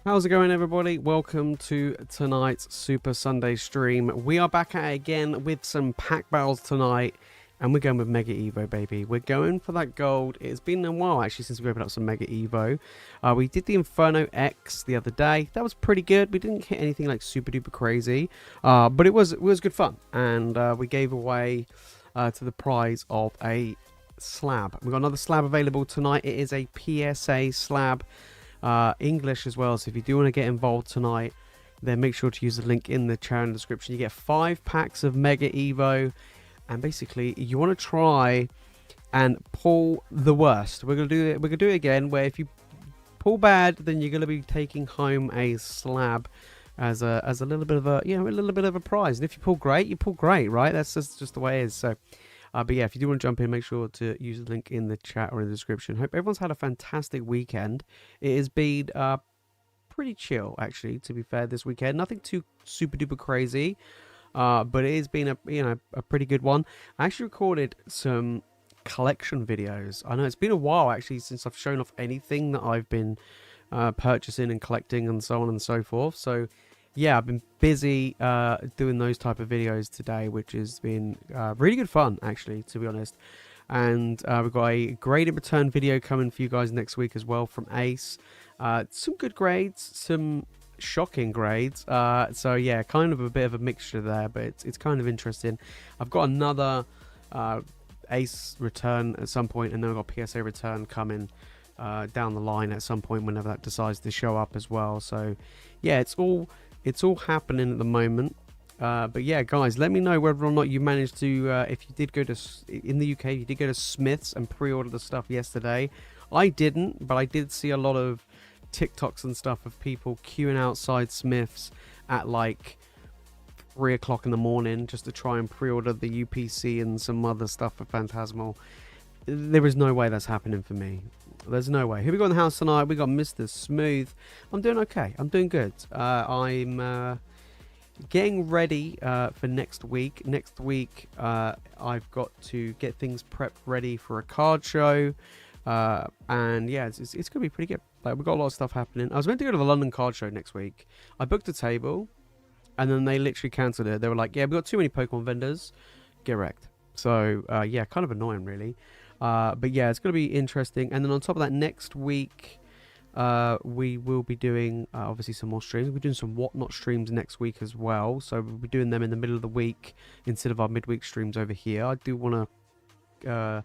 How's it going, everybody? Welcome to tonight's Super Sunday stream. We are back at it again with some pack battles tonight, and we're going with Mega Evo, baby. We're going for that gold. It's been a while, actually, since we opened up some Mega Evo. We did the Inferno X the other day. That was pretty good. We didn't hit anything like super duper crazy, but it was good fun, and we gave away to the prize of a slab. We've got another slab available tonight. It is a PSA slab. English as well, so if you do want to get involved tonight, then make sure to use the link in the channel description. You get 5 packs of Mega Evo, and basically you want to try and pull the worst. We're gonna do it again, where if you pull bad, then you're gonna be taking home a slab as a little bit of a a little bit of a prize. And if you pull great, you pull great, right? That's just the way it is. So but yeah, if you do want to jump in, make sure to use the link in the chat or in the description. Hope everyone's had a fantastic weekend. It has been pretty chill, actually, to be fair, this weekend. Nothing too super duper crazy, but it has been a pretty good one. I actually recorded some collection videos. I know it's been a while, actually, since I've shown off anything that I've been purchasing and collecting and so on and so forth. So yeah, I've been busy doing those type of videos today, which has been really good fun, actually, to be honest. And we've got a grade in return video coming for you guys next week as well from Ace. Some good grades, some shocking grades. So yeah, kind of a bit of a mixture there, but it's kind of interesting. I've got another Ace return at some point, and then I've got PSA return coming down the line at some point whenever that decides to show up as well. So yeah, it's all happening at the moment. But yeah, guys, let me know whether or not you managed to, if you did go to, in the UK, you did go to Smith's and pre-order the stuff yesterday. I didn't, but I did see a lot of TikToks and stuff of people queuing outside Smith's at like 3 o'clock in the morning just to try and pre-order the UPC and some other stuff for Phantasmal. There is no way that's happening for me. There's no way. Who we got in the house tonight? We got Mr. Smooth. I'm doing okay. I'm doing good. I'm getting ready for next week. Next week, I've got to get things prepped ready for a card show. And yeah, it's going to be pretty good. Like, we've got a lot of stuff happening. I was meant to go to the London card show next week. I booked a table, and then they literally cancelled it. They were like, yeah, we've got too many Pokemon vendors. Get wrecked. So, yeah, kind of annoying, really. But yeah, it's going to be interesting. And then on top of that, next week we will be doing obviously some more streams. We're doing some Whatnot streams next week as well, so we'll be doing them in the middle of the week instead of our midweek streams over here. I do want to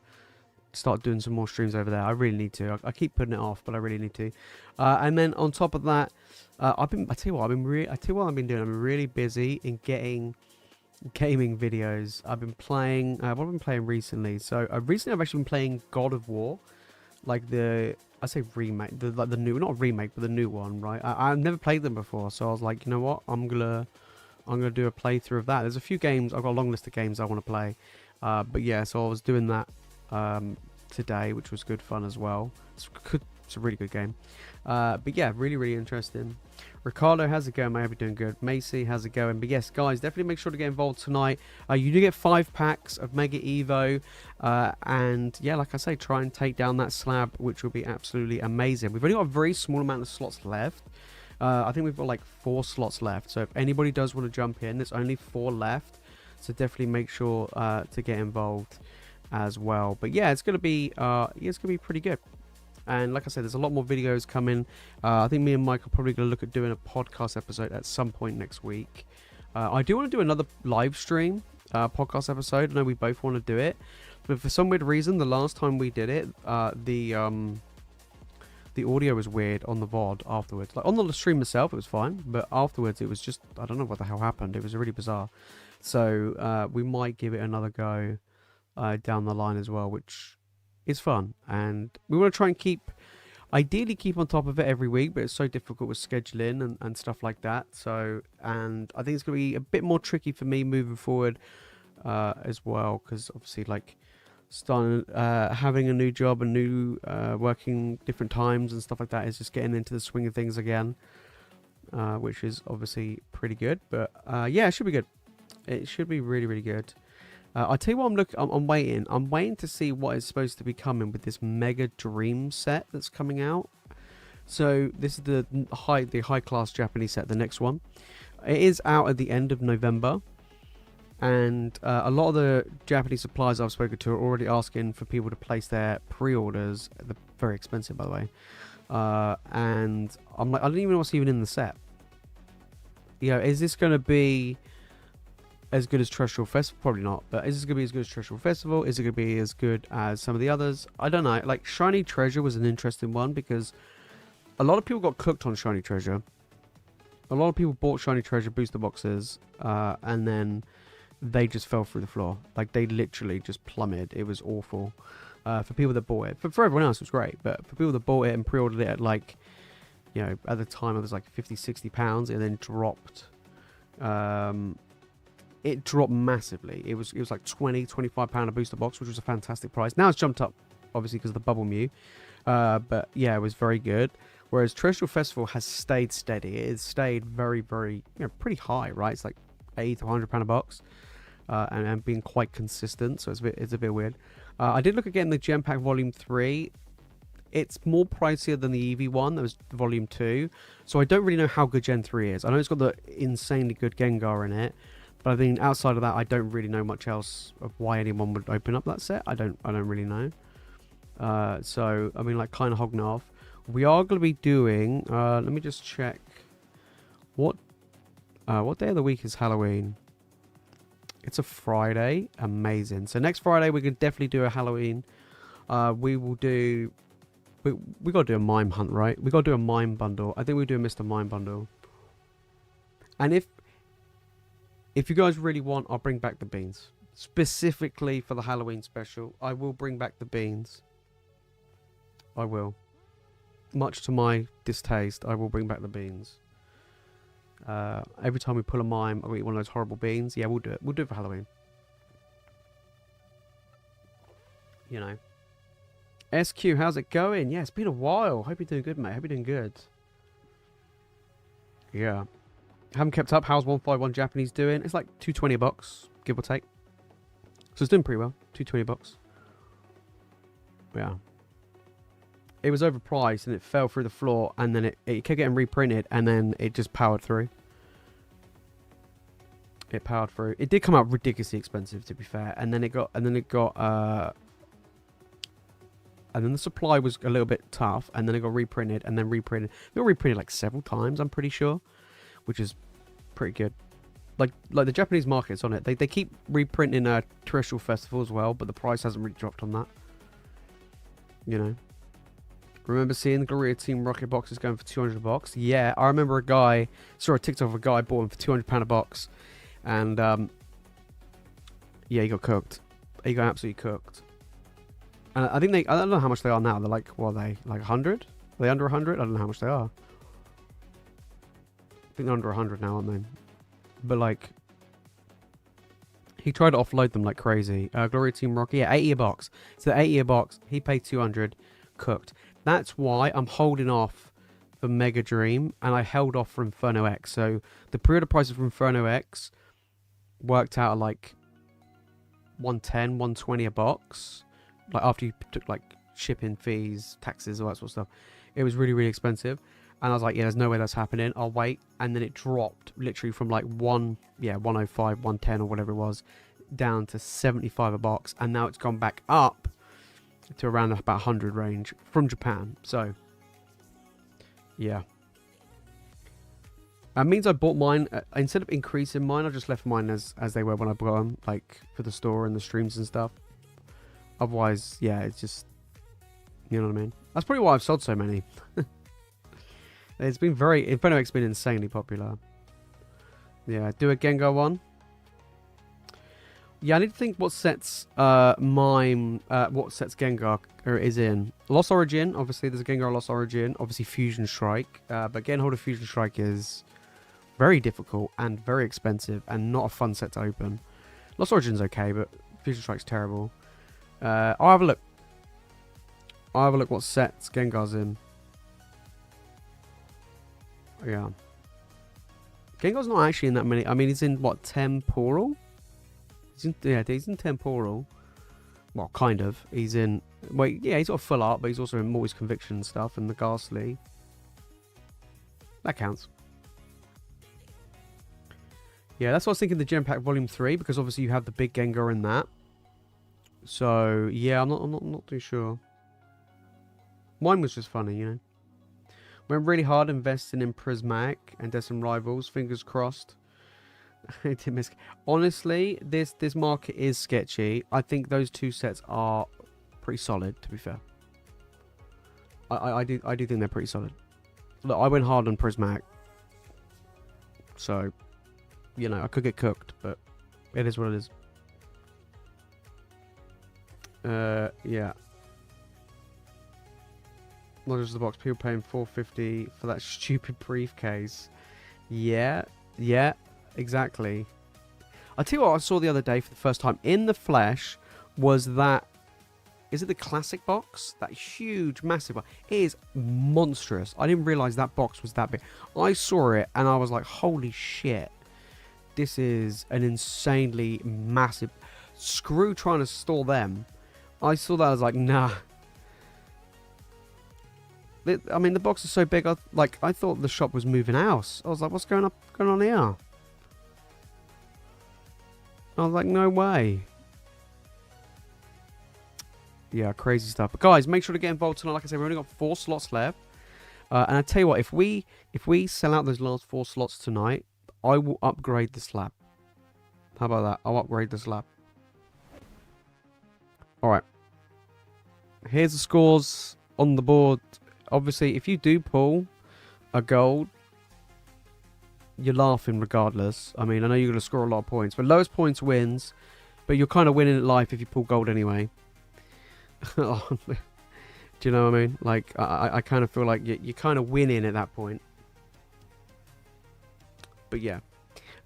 start doing some more streams over there. I really need to. I keep putting it off, but I really need to. And then on top of that, I tell you what I've been doing. I'm really busy in getting gaming videos. I've been playing what I've been playing recently. So recently I've actually been playing God of War, like I say remake, the new, not remake, but the new one, right? I've never played them before, so I was like, you know what, I'm gonna do a playthrough of that. There's a few games, I've got a long list of games I want to play, but yeah, so I was doing that today, which was good fun as well. It's a really good game. But yeah, really interesting. Ricardo, how's it going, mate? I hope you're doing good. Macy, how's it going? But yes, guys, definitely make sure to get involved tonight. You do get 5 packs of Mega Evo. And yeah, like I say, try and take down that slab, which will be absolutely amazing. We've only got a very small amount of slots left. I think we've got like 4 slots left. So if anybody does want to jump in, there's only 4 left. So definitely make sure to get involved as well. But yeah, it's going to be pretty good. And like I said, there's a lot more videos coming. I think me and Mike are probably going to look at doing a podcast episode at some point next week. I do want to do another live stream podcast episode. I know we both want to do it, but for some weird reason, the last time we did it, the audio was weird on the VOD afterwards. Like on the stream itself, it was fine, but afterwards, it was just, I don't know what the hell happened. It was really bizarre. So we might give it another go down the line as well, which is fun, and we want to try and ideally keep on top of it every week, but it's so difficult with scheduling and stuff like that. So, and I think it's going to be a bit more tricky for me moving forward as well, because obviously, like, starting having a new job and new working different times and stuff like that is just getting into the swing of things again, which is obviously pretty good. But yeah, it should be good. It should be really good. I'll tell you what, I'm waiting. I'm waiting to see what is supposed to be coming with this Mega Dream set that's coming out. So this is the high class Japanese set, the next one. It is out at the end of November, and a lot of the Japanese suppliers I've spoken to are already asking for people to place their pre-orders. They're very expensive, by the way. And I'm like, I don't even know what's even in the set. You know, is this going to be as good as Terrestrial Festival? Probably not. But is this going to be as good as Terrestrial Festival? Is it going to be as good as some of the others? I don't know. Like, Shiny Treasure was an interesting one because a lot of people got cooked on Shiny Treasure. A lot of people bought Shiny Treasure booster boxes, and then they just fell through the floor. Like, they literally just plummeted. It was awful. For people that bought it. For everyone else, it was great. But for people that bought it and pre-ordered it at, like, you know, at the time it was like 50, 60 pounds. It then dropped. It dropped massively. It was like 20, 25 pound a booster box, which was a fantastic price. Now it's jumped up, obviously, because of the Bubble Mew. But yeah, it was very good. Whereas Terrestrial Festival has stayed steady. It has stayed very, very, you know, pretty high, right? It's like 80 to 100 pound a box, and being quite consistent. So it's a bit weird. I did look again the Gem Pack Volume 3. It's more pricier than the Eevee one. That was Volume 2. So I don't really know how good Gen 3 is. I know it's got the insanely good Gengar in it, but I think outside of that, I don't really know much else of why anyone would open up that set. I don't really know. So I mean, like, kind of hogging off. We are going to be doing. Let me just check. What day of the week is Halloween? It's a Friday. Amazing. So next Friday we can definitely do a Halloween. We will do. We got to do a mime hunt, right? We got to do a mime bundle. I think we do a Mr. Mime bundle. And if you guys really want, I'll bring back the beans. Specifically for the Halloween special, I will bring back the beans. I will. Much to my distaste, I will bring back the beans. Every time we pull a mime, I'll eat one of those horrible beans. Yeah, we'll do it. We'll do it for Halloween. You know. SQ, how's it going? Yeah, it's been a while. Hope you're doing good, mate. Hope you're doing good. Yeah. Haven't kept up. How's 151 Japanese doing? It's like 220 a box, give or take. So it's doing pretty well. 220 bucks. Yeah. It was overpriced and it fell through the floor, and then it kept getting reprinted, and then it just powered through. It powered through. It did come out ridiculously expensive, to be fair, and then the supply was a little bit tough, and then it got reprinted, and then reprinted. It got reprinted like several times, I'm pretty sure, which is pretty good. Like the Japanese market's on it. They keep reprinting Terrestrial Festival as well, but the price hasn't really dropped on that. You know. Remember seeing the Gloria Team Rocket boxes going for 200 a box? Yeah, I remember saw a TikTok of a guy bought them for £200 a box, and yeah, he got cooked. He got absolutely cooked. And I think I don't know how much they are now. They're like, what are they? Like 100? Are they under 100? I don't know how much they are. I think they're under 100 now, aren't they? But like, he tried to offload them like crazy. Gloria Team Rocket, yeah, 80 a box. So 80 a box. He paid 200, cooked. That's why I'm holding off for Mega Dream, and I held off for Inferno X. So the pre-order prices for Inferno X worked out at like 110, 120 a box. Like after you took like shipping fees, taxes, all that sort of stuff. It was really, really expensive. And I was like, yeah, there's no way that's happening. I'll wait. And then it dropped literally from like 105, 110 or whatever it was, down to 75 a box. And now it's gone back up to around about 100 range from Japan. So yeah, that means I bought mine instead of increasing mine. I just left mine as they were when I bought them, like for the store and the streams and stuff. Otherwise, yeah, it's just, you know what I mean. That's probably why I've sold so many. It's been Inferno X has been insanely popular. Yeah, do a Gengar one. Yeah, I need to think what sets what sets Gengar is in. Lost Origin, obviously there's a Gengar Lost Origin. Obviously Fusion Strike. But getting hold of Fusion Strike is very difficult and very expensive and not a fun set to open. Lost Origin's okay, but Fusion Strike's terrible. I'll have a look. I'll have a look what sets Gengar's in. Yeah. Gengar's not actually in that many. I mean, he's in, what, Temporal? He's in Temporal. Well, kind of. He's in... Wait, yeah, he's got full art, but he's also in Morty's Conviction and stuff, and the Ghastly. That counts. Yeah, that's what I was thinking, the Gem Pack Volume 3, because obviously you have the big Gengar in that. So, yeah, I'm not too sure. Mine was just funny, you know. Went really hard investing in Prismatic and Decim Rivals, fingers crossed. Honestly, this market is sketchy. I think those two sets are pretty solid, to be fair. I do think they're pretty solid. Look, I went hard on Prismatic. So, you know, I could get cooked, but it is what it is. Yeah. Not just the box. People paying $4.50 for that stupid briefcase. Yeah, exactly. I tell you what I saw the other day for the first time in the flesh was that. Is it the classic box? That huge, massive one. It is monstrous. I didn't realize that box was that big. I saw it and I was like, holy shit. This is an insanely massive. Screw trying to store them. I saw that, I was like, nah. I mean, the box is so big. I thought the shop was moving house. I was like, what's going on here? I was like, no way. Yeah, crazy stuff. But guys, make sure to get involved tonight. Like I said, we've only got 4 slots left. And I tell you what, if we sell out those last 4 slots tonight, I will upgrade the slab. How about that? I'll upgrade the slab. Alright. Here's the scores on the board. Obviously, if you do pull a gold, you're laughing regardless. I mean, I know you're going to score a lot of points, but lowest points wins. But you're kind of winning at life if you pull gold anyway. Do you know what I mean? Like, I kind of feel like you're kind of winning at that point. But yeah.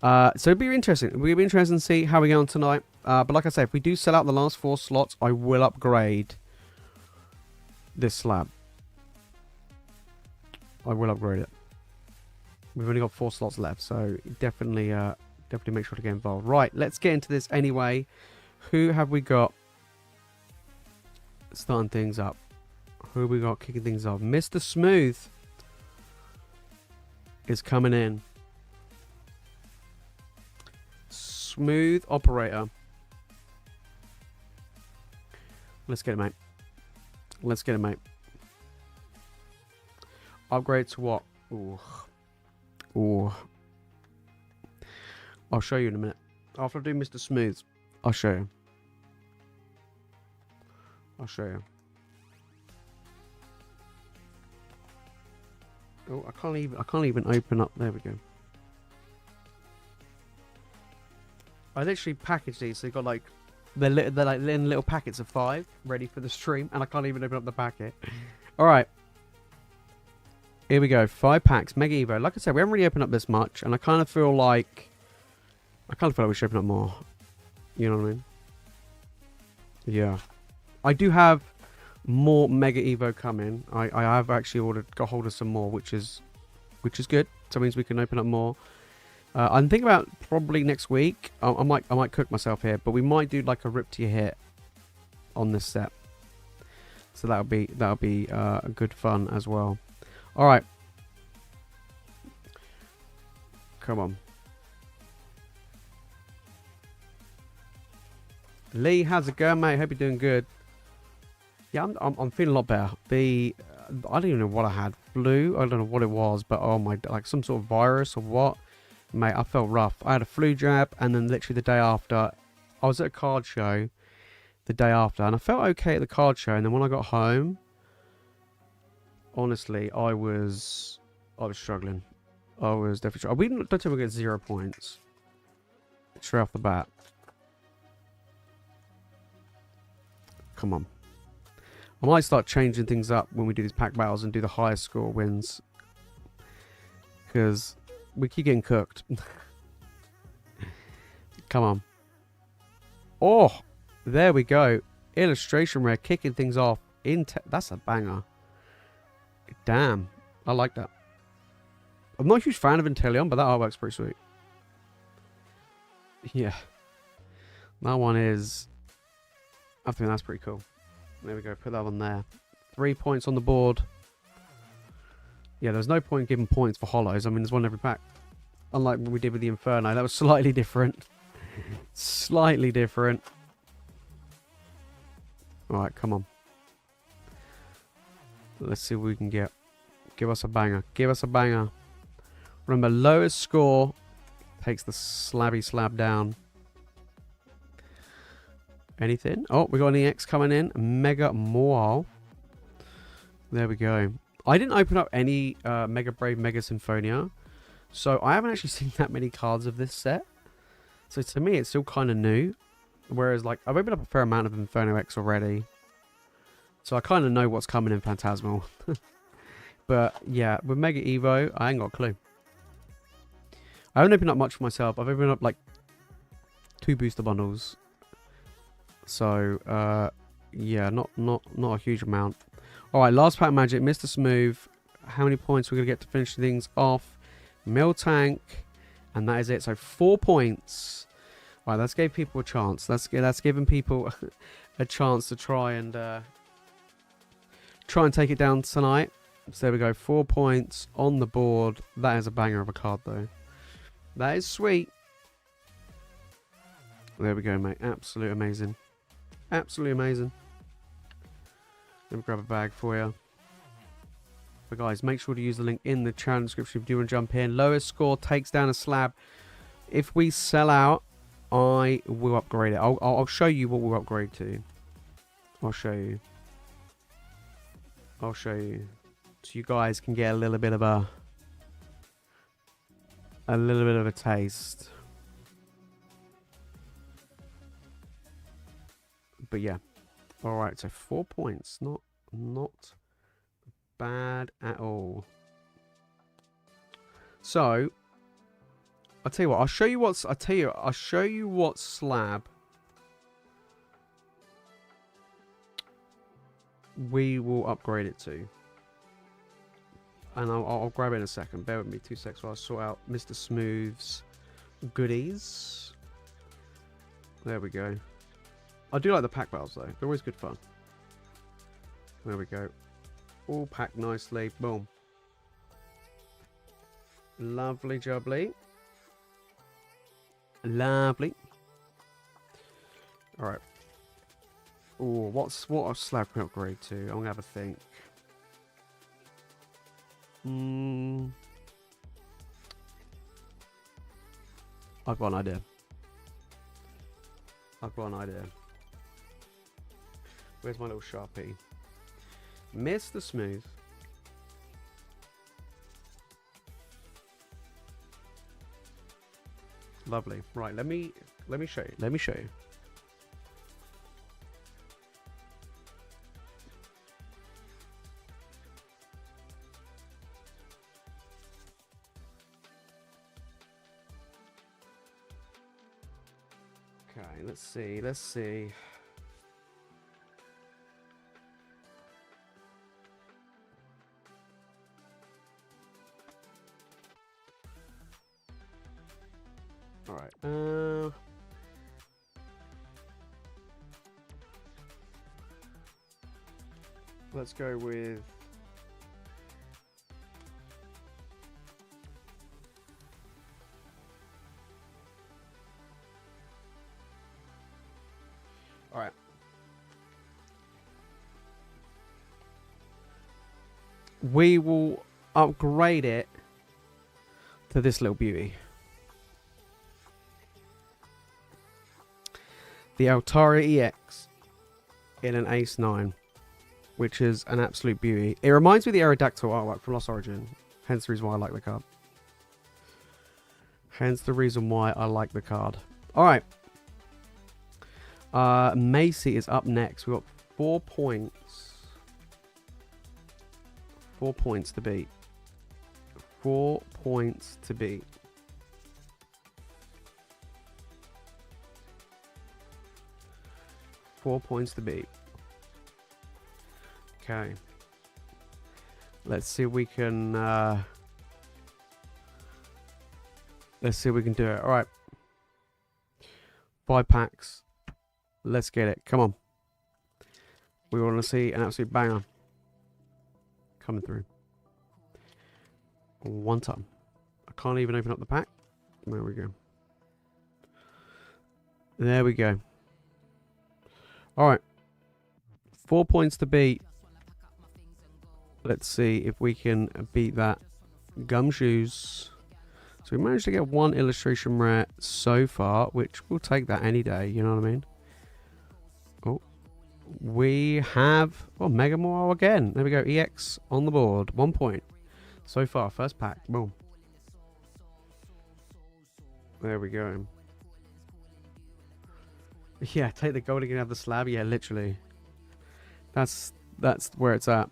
So it'll be interesting. It'll be interesting to see how we go on tonight. But like I say, if we do sell out the last 4 slots, I will upgrade this slab. I will upgrade it. We've only got 4 slots left, so definitely make sure to get involved. Right, let's get into this anyway. Who have we got starting things up? Who have we got kicking things off? Mr. Smooth is coming in. Smooth operator. Let's get it, mate. Let's get it, mate. Upgrade to what? Ooh. Ooh. I'll show you in a minute. After I do Mr. Smooth, I'll show you. I'll show you. Oh, I can't even open up. There we go. I literally packaged these. So they got like they're like in little packets of 5 ready for the stream, and I can't even open up the packet. All right. Here we go. 5 packs. Mega Evo. Like I said, we haven't really opened up this much, and I kind of feel like we should open up more. You know what I mean? Yeah. I do have more Mega Evo coming. I have actually got hold of some more, which is good. So it means we can open up more. I'm thinking about probably next week. I might cook myself here, but we might do like a rip to your hit on this set. So that'll be a good fun as well. All right. Come on. Lee, how's it going, mate? Hope you're doing good. Yeah, I'm feeling a lot better. I don't even know what I had. Flu? I don't know what it was, but oh my, like some sort of virus or what? Mate, I felt rough. I had a flu jab, and then literally the day after, I was at a card show the day after, and I felt okay at the card show, and then when I got home, honestly, I was struggling. I was definitely struggling. We don't ever get 0 points straight off the bat. Come on. I might start changing things up when we do these pack battles and do the highest score wins. Because we keep getting cooked. Come on. Oh, there we go. Illustration rare, kicking things off. That's a banger. Damn. I like that. I'm not a huge fan of Inteleon, but that artwork's pretty sweet. Yeah. That one is... I think that's pretty cool. There we go. Put that one there. 3 points on the board. Yeah, there's no point giving points for hollows. I mean, there's one every pack. Unlike what we did with the Inferno. That was slightly different. Slightly different. Alright, come on. Let's see what we can get. Give us a banger. Give us a banger. Remember, lowest score takes the slabby slab down. Anything? Oh, we got an EX coming in. Mega Moal. There we go. I didn't open up any Mega Brave, Mega Symphonia. So I haven't actually seen that many cards of this set. So to me, it's still kind of new. Whereas, like, I've opened up a fair amount of Inferno X already. So I kind of know what's coming in Phantasmal. But, yeah, with Mega Evo, I ain't got a clue. I haven't opened up much for myself. I've opened up, like, 2 booster bundles. So, yeah, not a huge amount. Alright, last pack magic, Mr. Smooth. How many points we're going to get to finish things off? Miltank. And that is it. So 4 points. Alright, let's give people a chance. That's giving people a chance to try and take it down tonight. So there we go. 4 points on the board. That is a banger of a card, though. That is sweet. There we go, mate. Absolutely amazing. Absolutely amazing. Let me grab a bag for you. But guys, make sure to use the link in the channel description if you do want to jump in. Lowest score takes down a slab. If we sell out, I will upgrade it. I'll show you what we'll upgrade to. I'll show you. I'll show you. So you guys can get a little bit of a taste. But yeah. Alright, so 4 points. Not bad at all. So I'll tell you what, I'll show you what slab we will upgrade it to. And I'll grab it in a second. Bear with me 2 seconds while I sort out Mr. Smooth's goodies. There we go. I do like the pack battles though. They're always good fun. There we go. All packed nicely. Boom. Lovely jubbly. Lovely. Alright. Oh, what a slab can we upgrade to? I'm gonna have a think. I've got an idea. Where's my little Sharpie? Mr. Smooth. Lovely. Right, let me show you. Let me show you. Okay, let's see. Alright, let's go with alright. We will upgrade it to this little beauty. The Altaria EX in an Ace 9, which is an absolute beauty. It reminds me of the Aerodactyl artwork from Lost Origin, hence the reason why I like the card. Alright. Macy is up next. We've got 4 points. 4 points to beat. 4 points to beat. Okay. Let's see if we can do it. All right. 5 packs. Let's get it. Come on. We want to see an absolute banger coming through. One time. I can't even open up the pack. There we go. There we go. Alright. 4 points to beat. Let's see if we can beat that. Gumshoes. So we managed to get one illustration rare so far, which we'll take that any day, you know what I mean? Oh. We have... Oh, Mega Morale again. There we go. EX on the board. 1 point. So far, first pack. Boom. There we go. Yeah, take the gold again, have the slab. Yeah, literally. That's where it's at.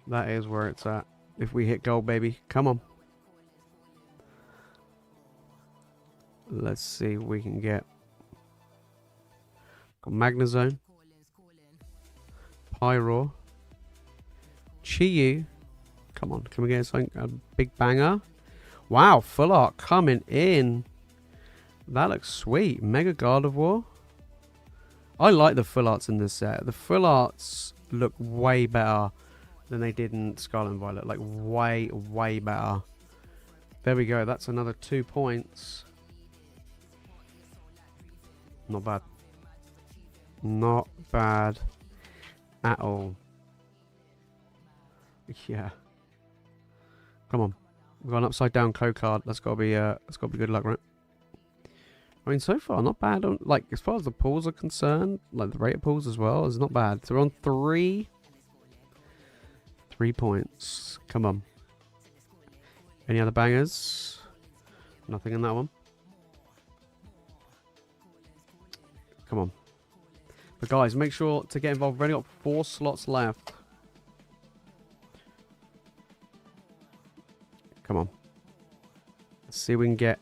That is where it's at. If we hit gold, baby. Come on. Let's see if we can get... Got Magnezone. Pyro. Chi-Yu. Come on, can we get something? A big banger? Wow, full art coming in. That looks sweet. Mega Gardevoir. I like the full arts in this set. The full arts look way better than they did in Scarlet and Violet. Like, way, way better. There we go. That's another 2 points. Not bad. Not bad at all. Yeah. Come on. We've got an upside down code card. That's gotta be good luck, right? I mean, so far not bad. Like, as far as the pulls are concerned, like the rate of pulls as well, is not bad. So we're on 3 points. Come on. Any other bangers? Nothing in that one. Come on. But guys, make sure to get involved. We've only got 4 slots left. Come on. Let's see if we can get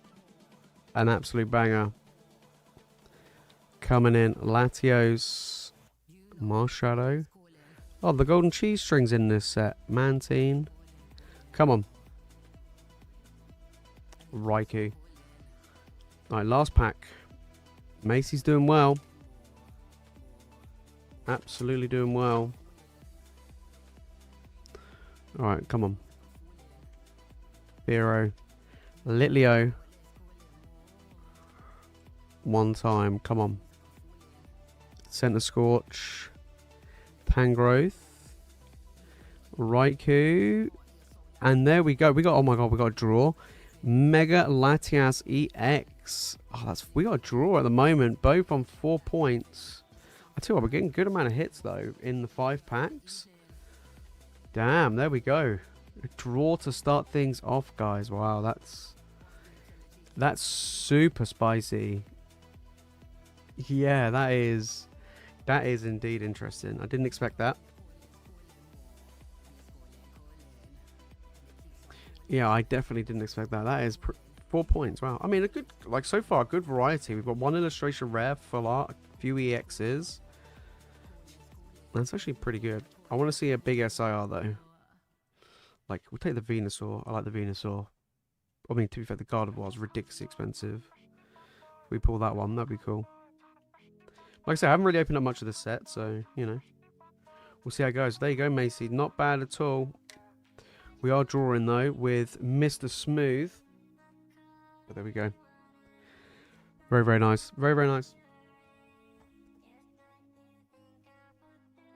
an absolute banger. Coming in. Latios. Marshadow. Oh, the golden cheese string's in this set. Mantine. Come on. Raikou. Alright, last pack. Macy's doing well. Absolutely doing well. Alright, come on. Hero. Litleo. 1 time. Come on. Center Scorch. Tangrowth. Raikou. And there we go. We got, oh my god, we got a draw. Mega Latias EX. Oh, we got a draw at the moment. Both on 4 points. I tell you what, we're getting a good amount of hits though in the 5 packs. Damn, there we go. A draw to start things off, guys. Wow, that's super spicy. Yeah, that is indeed interesting. I didn't expect that. Yeah, I definitely didn't expect that. That is 4 points. Wow. I mean, a good, like so far, a good variety. We've got 1 illustration rare, full art, a few EXs. That's actually pretty good. I want to see a big SIR though. Like, we'll take the Venusaur. I like the Venusaur. I mean, to be fair, the Gardevoir is ridiculously expensive. If we pull that one, that'd be cool. Like I said, I haven't really opened up much of this set, so, you know. We'll see how it goes. There you go, Macy. Not bad at all. We are drawing, though, with Mr. Smooth. But there we go. Very, very nice. Very, very nice.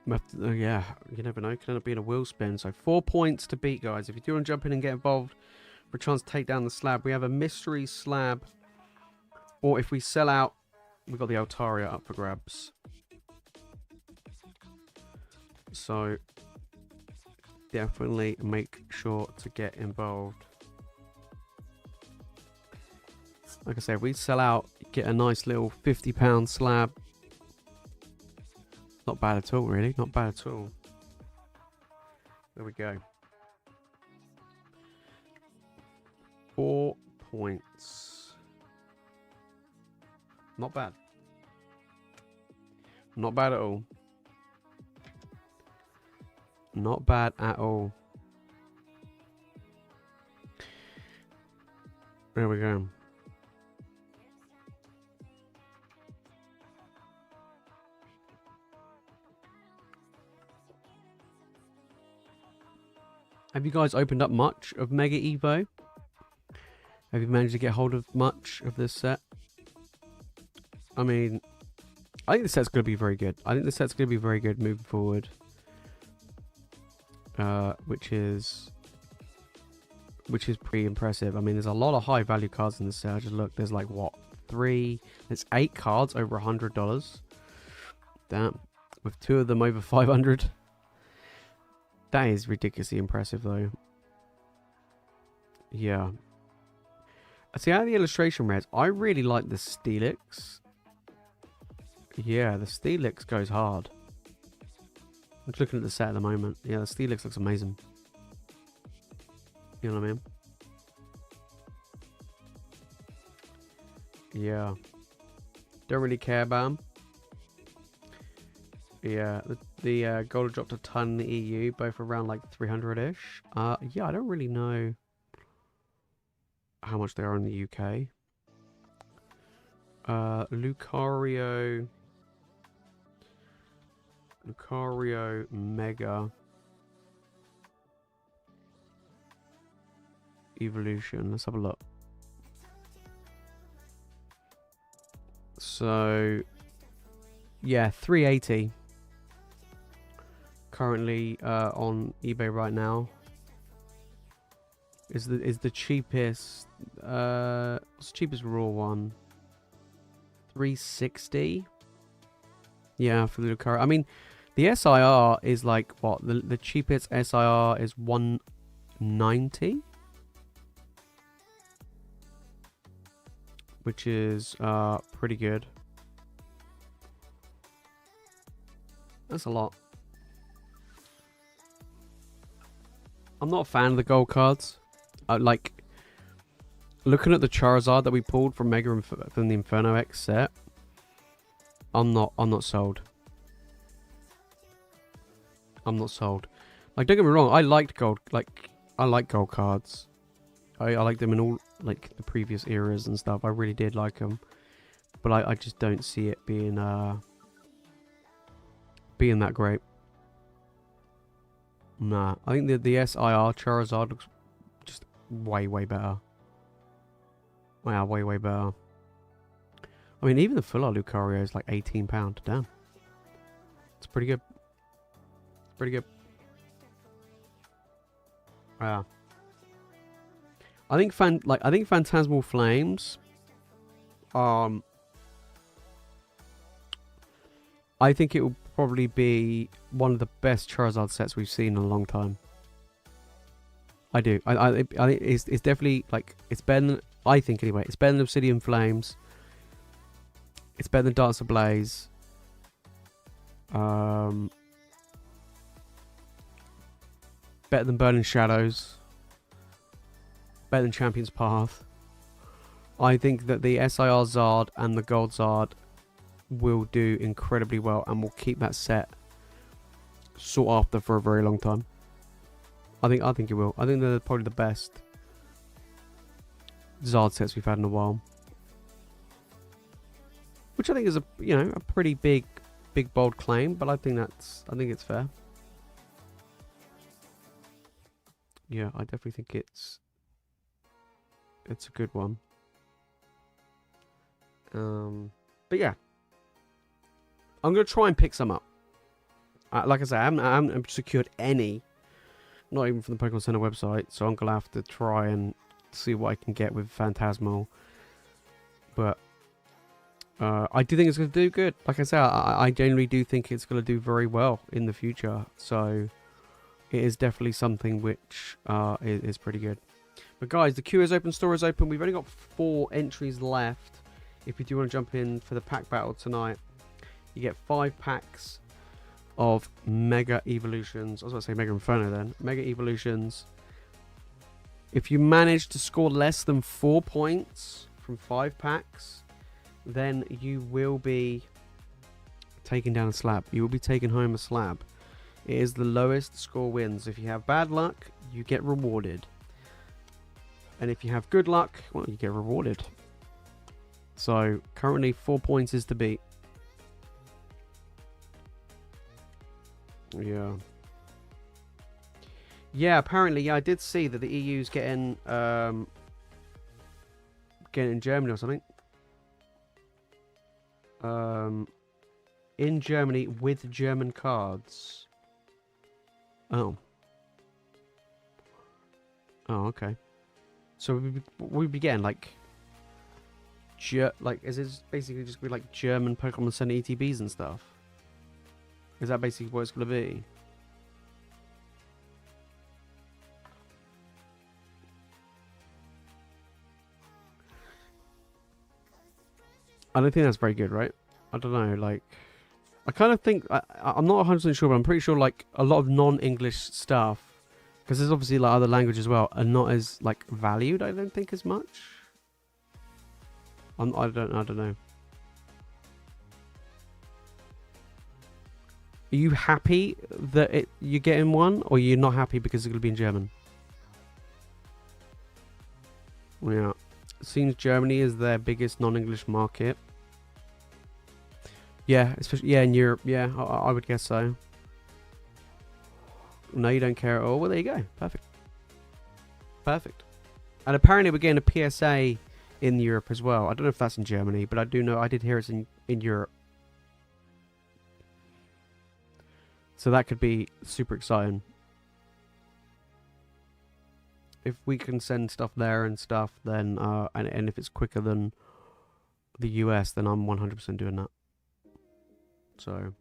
But, yeah, you never know. It can end up being a wheel spin. So 4 points to beat, guys. If you do want to jump in and get involved for a chance to take down the slab, we have a mystery slab. Or if we sell out, we've got the Altaria up for grabs. So definitely make sure to get involved. Like I said, if we sell out, get a nice little £50 slab. Not bad at all, really. Not bad at all. There we go. 4 points. Not bad. Not bad at all. Not bad at all. There we go. Have you guys opened up much of Mega Evo? Have you managed to get hold of much of this set? I mean, I think the set's going to be very good. I think the set's going to be very good moving forward. Which is pretty impressive. I mean, there's a lot of high value cards in the set. I just look, there's like what, there's 8 cards over $100. Damn, with 2 of them over 500. That is ridiculously impressive, though. Yeah. See, out of the illustration rares, I really like the Steelix. Yeah, the Steelix goes hard. I'm just looking at the set at the moment. Yeah, the Steelix looks amazing. You know what I mean? Yeah. Don't really care about them. Yeah, the gold dropped a ton in the EU, both around like 300-ish. Yeah, I don't really know how much they are in the UK. Lucario Mega Evolution. Let's have a look. So, yeah, 380 currently on eBay right now. Is the cheapest? What's the cheapest raw one? 360. Yeah, for the Lucario. I mean, the SIR is like what? The cheapest SIR is 190, which is pretty good. That's a lot. I'm not a fan of the gold cards. Like looking at the Charizard that we pulled from from the Inferno X set. I'm not sold. I'm not sold. Like, don't get me wrong, I liked gold. Like, I like gold cards. I like them in all like the previous eras and stuff. I really did like them, but I just don't see it being that great. Nah, I think the SIR Charizard looks just way better. Wow, way better. I mean, even the full art Lucario is like £18. Damn, it's pretty good. Pretty good. Yeah. I think Phantasmal Flames. I think it will probably be one of the best Charizard sets we've seen in a long time. I do. I think it's definitely like it's better than, I think anyway. It's better than Obsidian Flames. It's better than Darts Ablaze. Better than Burning Shadows. Better than Champion's Path. I think that the SIR Zard and the Gold Zard will do incredibly well and will keep that set sought after for a very long time. I think it will. I think they're probably the best Zard sets we've had in a while. Which I think is a pretty big bold claim, but I think it's fair. Yeah, I definitely think it's a good one. But yeah, I'm gonna try and pick some up. Like I said, I haven't secured any, not even from the Pokemon Center website, so I'm gonna have to try and see what I can get with Phantasmal. But I do think it's gonna do good. Like I said, I genuinely do think it's gonna do very well in the future. So it is definitely something which is pretty good. But guys, the queue is open, store is open. We've only got 4 entries left. If you do want to jump in for the pack battle tonight, you get 5 packs of Mega Evolutions. I was about to say Mega Inferno then. Mega Evolutions. If you manage to score less than 4 points from 5 packs, then you will be taking down a slab. You will be taking home a slab. It is the lowest score wins. If you have bad luck, you get rewarded. And if you have good luck, well, you get rewarded. So, currently 4 points is to beat. Yeah. Yeah, apparently, yeah, I did see that the EU's getting in Germany or something. In Germany with German cards. Oh. Oh, okay. So we'd be getting like, is it basically just be like German Pokemon Center ETBs and stuff? Is that basically what it's gonna be? I don't think that's very good, right? I don't know, like, I kind of think, I'm not 100% sure, but I'm pretty sure, like, a lot of non-English stuff, because there's obviously, like, other languages as well, are not as, like, valued, I don't think, as much. I don't know. Are you happy that you're getting one, or you're not happy because it's going to be in German? Yeah. It seems Germany is their biggest non-English market. Yeah, especially in Europe. Yeah, I would guess so. No, you don't care at all. Well, there you go. Perfect. And apparently we're getting a PSA in Europe as well. I don't know if that's in Germany, but I do know I did hear it's in Europe. So that could be super exciting. If we can send stuff there and stuff, then and if it's quicker than the US, then I'm 100% doing that. So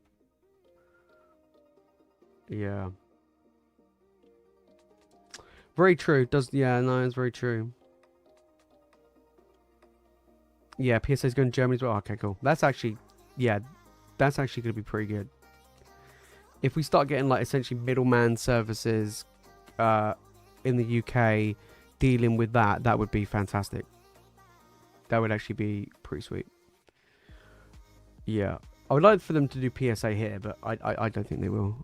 yeah, very true. No, it's very true. Yeah, PSA's going to Germany as well. Okay, cool. That's actually going to be pretty good. If we start getting like essentially middleman services in the UK dealing with that would be fantastic. That would actually be pretty sweet. Yeah. I would like for them to do PSA here, but I don't think they will.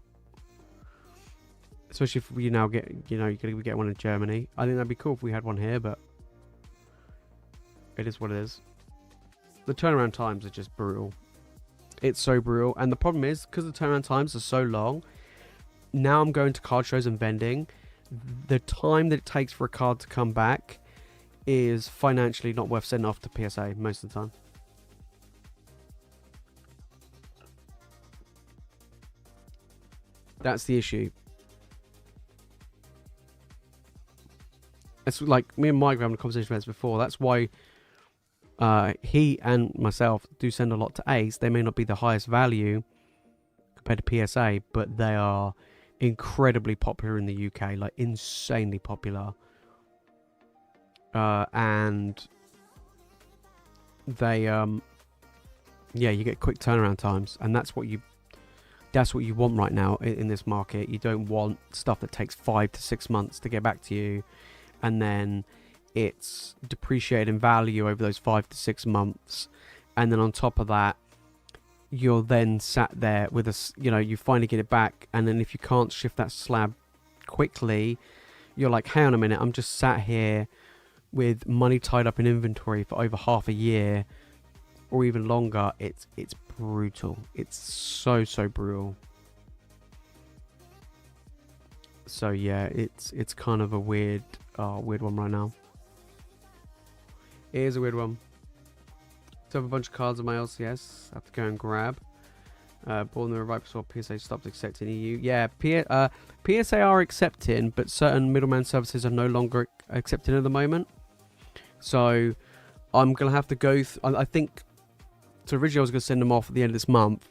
Especially if we now get, you're going to get one in Germany. I think that'd be cool if we had one here, but it is what it is. The turnaround times are just brutal. It's so brutal. And the problem is, because the turnaround times are so long, now I'm going to card shows and vending. The time that it takes for a card to come back is financially not worth sending off to PSA most of the time. That's the issue. It's like me and Mike were having a conversation about this before. That's why he and myself do send a lot to Ace. They may not be the highest value compared to PSA, but they are incredibly popular in the UK, like insanely popular. And they, you get quick turnaround times, and that's what you want right now in this market. You don't want stuff that takes 5 to 6 months to get back to you, and then it's depreciated in value over those 5 to 6 months, and then on top of that, you're then sat there with you finally get it back, and then if you can't shift that slab quickly, you're like, hang on a minute, I'm just sat here with money tied up in inventory for over half a year or even longer. It's brutal. It's so brutal. So yeah, it's kind of a weird one right now. It is a weird one. So I have a bunch of cards on my LCS. I have to go and grab. Born the right before PSA stopped accepting EU. Yeah, PSA are accepting, but certain middleman services are no longer accepting at the moment. So I'm going to have to go... I think... So originally I was going to send them off at the end of this month.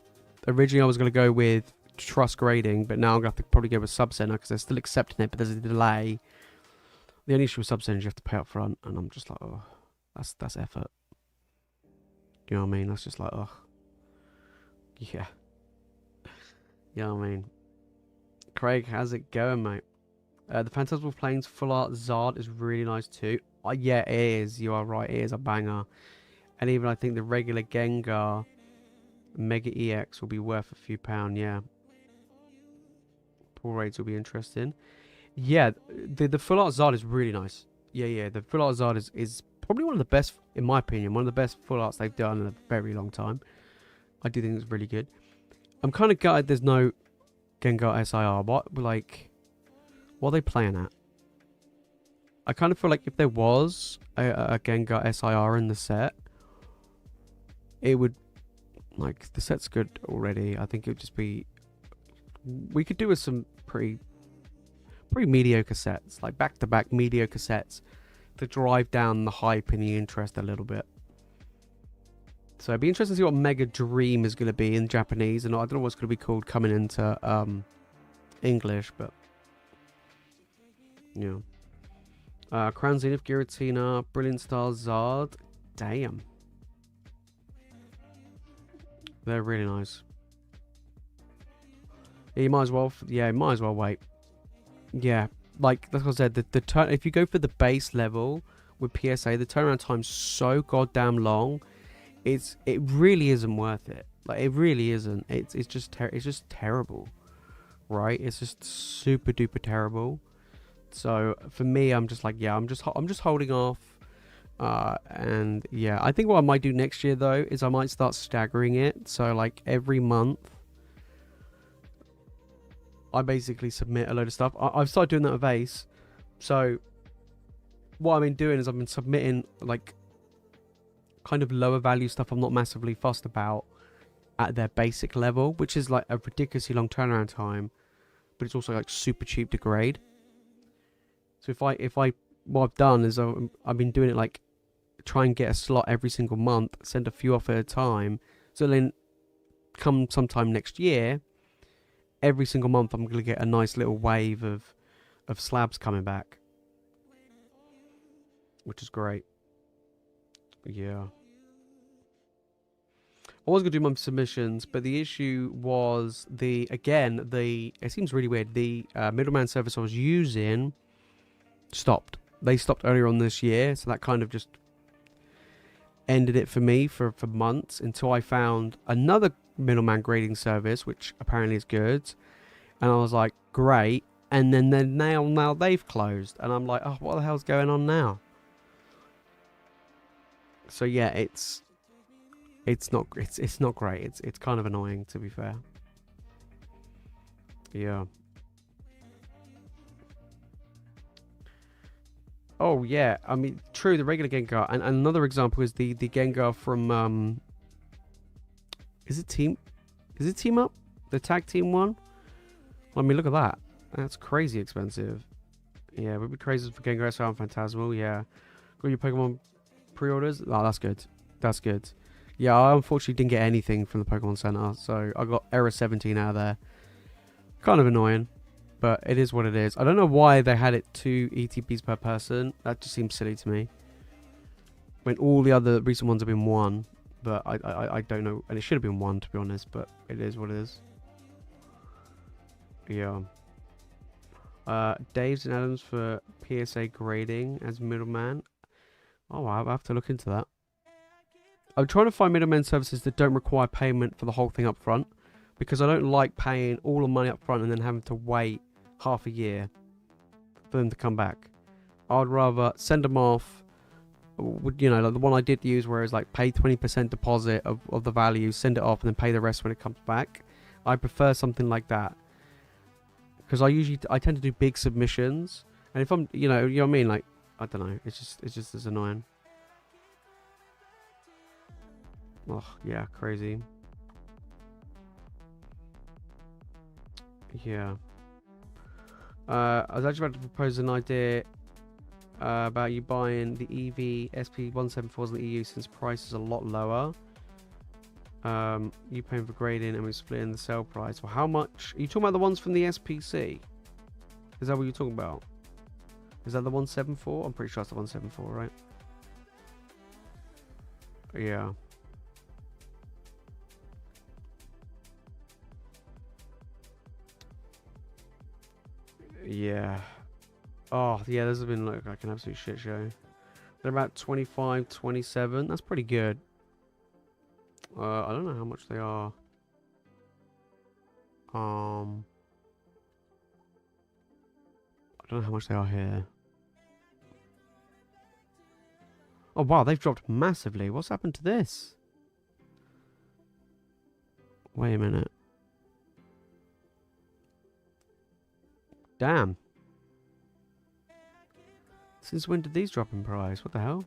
Originally I was going to go with trust grading, but now I'm going to have to probably go with Subcenter because they're still accepting it, but there's a delay. The only issue with Subcenter is you have to pay up front, and I'm just like, oh, that's effort. You know what I mean? That's just like, ugh. Yeah. You know what I mean? Craig, how's it going, mate? The Phantasmal Plains Full Art Zard is really nice too. Yeah, it is. You are right. It is a banger. And even I think the regular Gengar Mega EX will be worth a few pound. Yeah. Pull rates will be interesting. Yeah, the Full Art Zard is really nice. Yeah. The Full Art Zard is probably one of the best, in my opinion, one of the best full arts they've done in a very long time. I do think it's really good. I'm kind of gutted there's no Gengar SIR. What, like, What are they playing at? I kind of feel like if there was a Gengar SIR in the set, it would, like, the set's good already. I think it would just be, we could do with some pretty mediocre sets, like back-to-back mediocre sets to drive down the hype and the interest a little bit. So it'd be interesting to see what Mega Dream is going to be in Japanese, and I don't know what's going to be called coming into English, but yeah. Crown Zenith, Giratina, Brilliant Star, Zard. Damn. They're really nice. Yeah, you might as well. Yeah, might as well wait. Yeah, like I said, the turn. If you go for the base level with PSA, the turnaround time's so goddamn long. It really isn't worth it. Like, it really isn't. It's just terrible, right? It's just super duper terrible. So for me, I'm just like, yeah, I'm just holding off. And yeah, I think what I might do next year though is I might start staggering it. So like every month, I basically submit a load of stuff. I've started doing that with Ace. So what I've been doing is I've been submitting like kind of lower value stuff I'm not massively fussed about at their basic level, which is like a ridiculously long turnaround time, but it's also like super cheap to grade. So if I what I've done is I've been doing it like try and get a slot every single month, send a few off at a time. So then come sometime next year, every single month I'm going to get a nice little wave of slabs coming back, which is great. Yeah. I was going to do my submissions, but the issue was it seems really weird. The middleman service I was using stopped. They stopped earlier on this year, so that kind of just ended it for me for months until I found another middleman grading service, which apparently is good. And I was like, great. And then now they've closed, and I'm like, oh, what the hell's going on now? So yeah, it's not great. It's kind of annoying, to be fair. Yeah. Oh yeah, I mean, true. The regular Gengar, and another example is the Gengar from Is it Team Up? The tag team one? I mean, look at that. That's crazy expensive. Yeah, we'd be crazy for Gengar SR and Phantasmal. Yeah, got your Pokemon pre-orders. Oh, that's good. That's good. Yeah, I unfortunately didn't get anything from the Pokemon Center, so I got error 17 out of there. Kind of annoying, but it is what it is. I don't know why they had it 2 ETPs per person. That just seems silly to me. When all the other recent ones have been 1, but I don't know, and it should have been 1 to be honest. But it is what it is. Yeah. Dave's and Adams for PSA grading as middleman. Oh, I'll have to look into that. I'm trying to find middleman services that don't require payment for the whole thing up front, because I don't like paying all the money up front and then having to wait half a year for them to come back. I'd rather send them off, you know, like the one I did use where it's like pay 20% deposit of the value, send it off, and then pay the rest when it comes back. I prefer something like that, because I tend to do big submissions, and if I'm, you know what I mean, like, I don't know, it's just as annoying. Oh yeah, crazy. Yeah. I was actually about to propose an idea about you buying the EV SP174s in the EU, since price is a lot lower. You paying for grading and we're splitting the sale price. Well, how much? Are you talking about the ones from the SPC? Is that what you're talking about? Is that the 174? I'm pretty sure it's the 174, right? Yeah. Yeah. Oh, yeah, this has been like an absolute shit show. They're about 25, 27. That's pretty good. I don't know how much they are. I don't know how much they are here. Oh, wow, they've dropped massively. What's happened to this? Wait a minute. Damn. Since when did these drop in price? What the hell?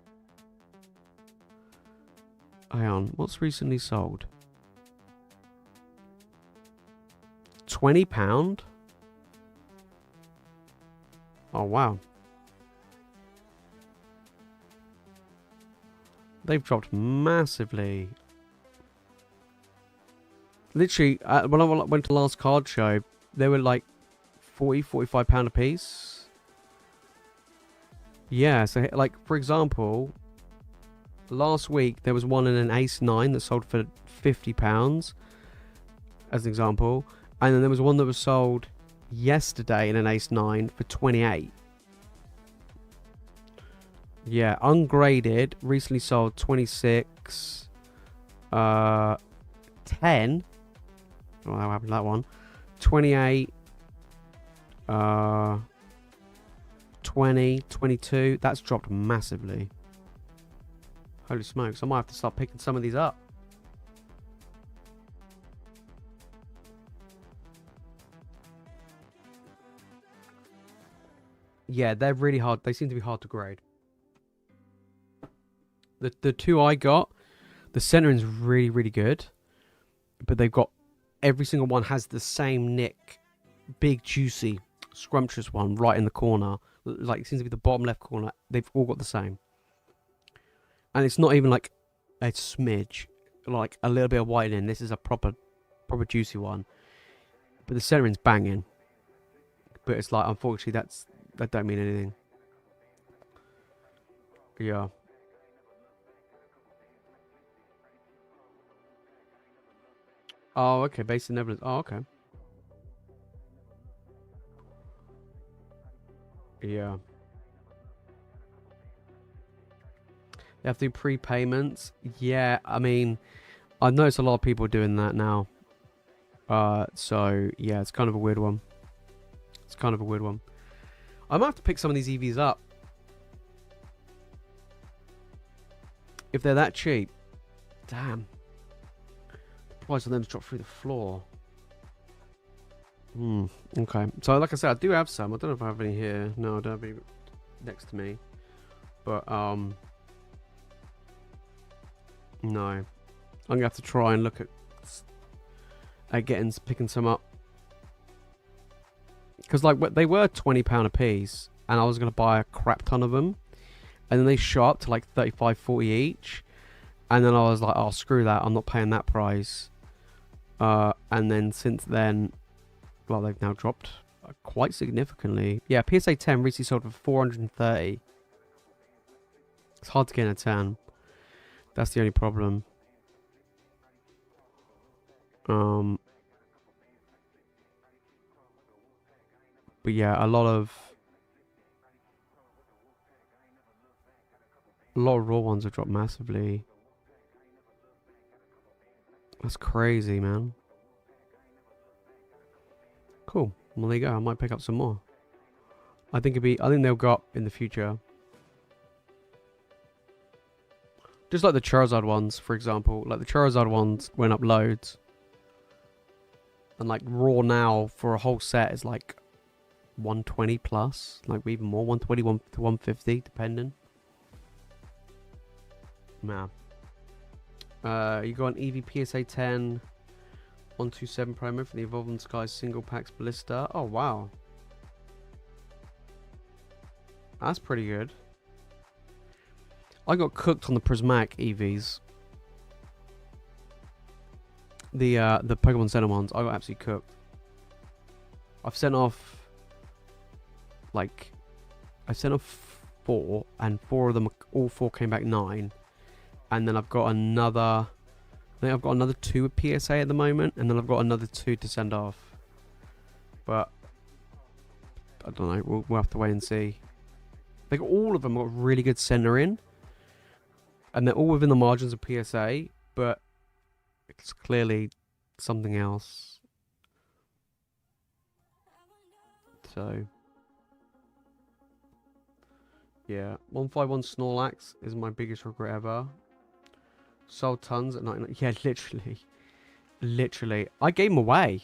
Hang on. What's recently sold? £20? Oh, wow. They've dropped massively. Literally, when I went to the last card show, they were like £40, £45 a piece. Yeah, so like, for example, last week there was one in an Ace 9 that sold for £50, as an example. And then there was one that was sold yesterday in an Ace 9 for 28. Yeah, ungraded, recently sold 26, 10. Oh, what happened to that one? 28, 20, 22. That's dropped massively. Holy smokes, I might have to start picking some of these up. Yeah, they're really hard. They seem to be hard to grade. The two I got, the centering's really, really good. But they've got, every single one has the same nick. Big, juicy, scrumptious one right in the corner. Like, it seems to be the bottom left corner. They've all got the same. And it's not even like a smidge. Like, a little bit of whitening. This is a proper juicy one. But the centering's banging. But it's like, unfortunately, that don't mean anything. Yeah. Oh, okay. Based in Netherlands. Oh, okay. Yeah. They have to do prepayments. Yeah, I mean, I've noticed a lot of people doing that now. So, yeah, it's kind of a weird one. It's kind of a weird one. I might have to pick some of these EVs up. If they're that cheap. Damn. The price of them's dropped through the floor. Okay. So, like I said, I do have some. I don't know if I have any here. No, I don't have any next to me. But, no. I'm going to have to try and look at picking some up. Because, like, they were £20 a piece. And I was going to buy a crap ton of them. And then they shot up to, like, 35, 40 each. And then I was like, oh, screw that. I'm not paying that price. And then since then, well, they've now dropped quite significantly. Yeah, PSA 10 recently sold for 430. It's hard to get a 10. That's the only problem. But yeah, a lot of raw ones have dropped massively. That's crazy, man. Cool. Well, there you go. I might pick up some more. I think they'll go up in the future. Just like the Charizard ones, for example. Like the Charizard ones went up loads. And like raw now for a whole set is like 120 plus. Like even more, 120 to 150 depending. Man. You got an EV PSA 10 127 promo for the Evolving Skies single packs blister. Oh wow. That's pretty good. I got cooked on the Prismatic EVs. The Pokemon Center ones, I got absolutely cooked. I've sent off like I sent off 4 and 4 of them, all 4 came back 9. And then I've got another, I think I've got another 2 with PSA at the moment, and then I've got another 2 to send off. But I don't know, we'll have to wait and see. Like all of them got really good centering, and they're all within the margins of PSA, but it's clearly something else. So yeah, 151 Snorlax is my biggest regret ever. Sold tons at 99. Yeah, literally. I gave them away.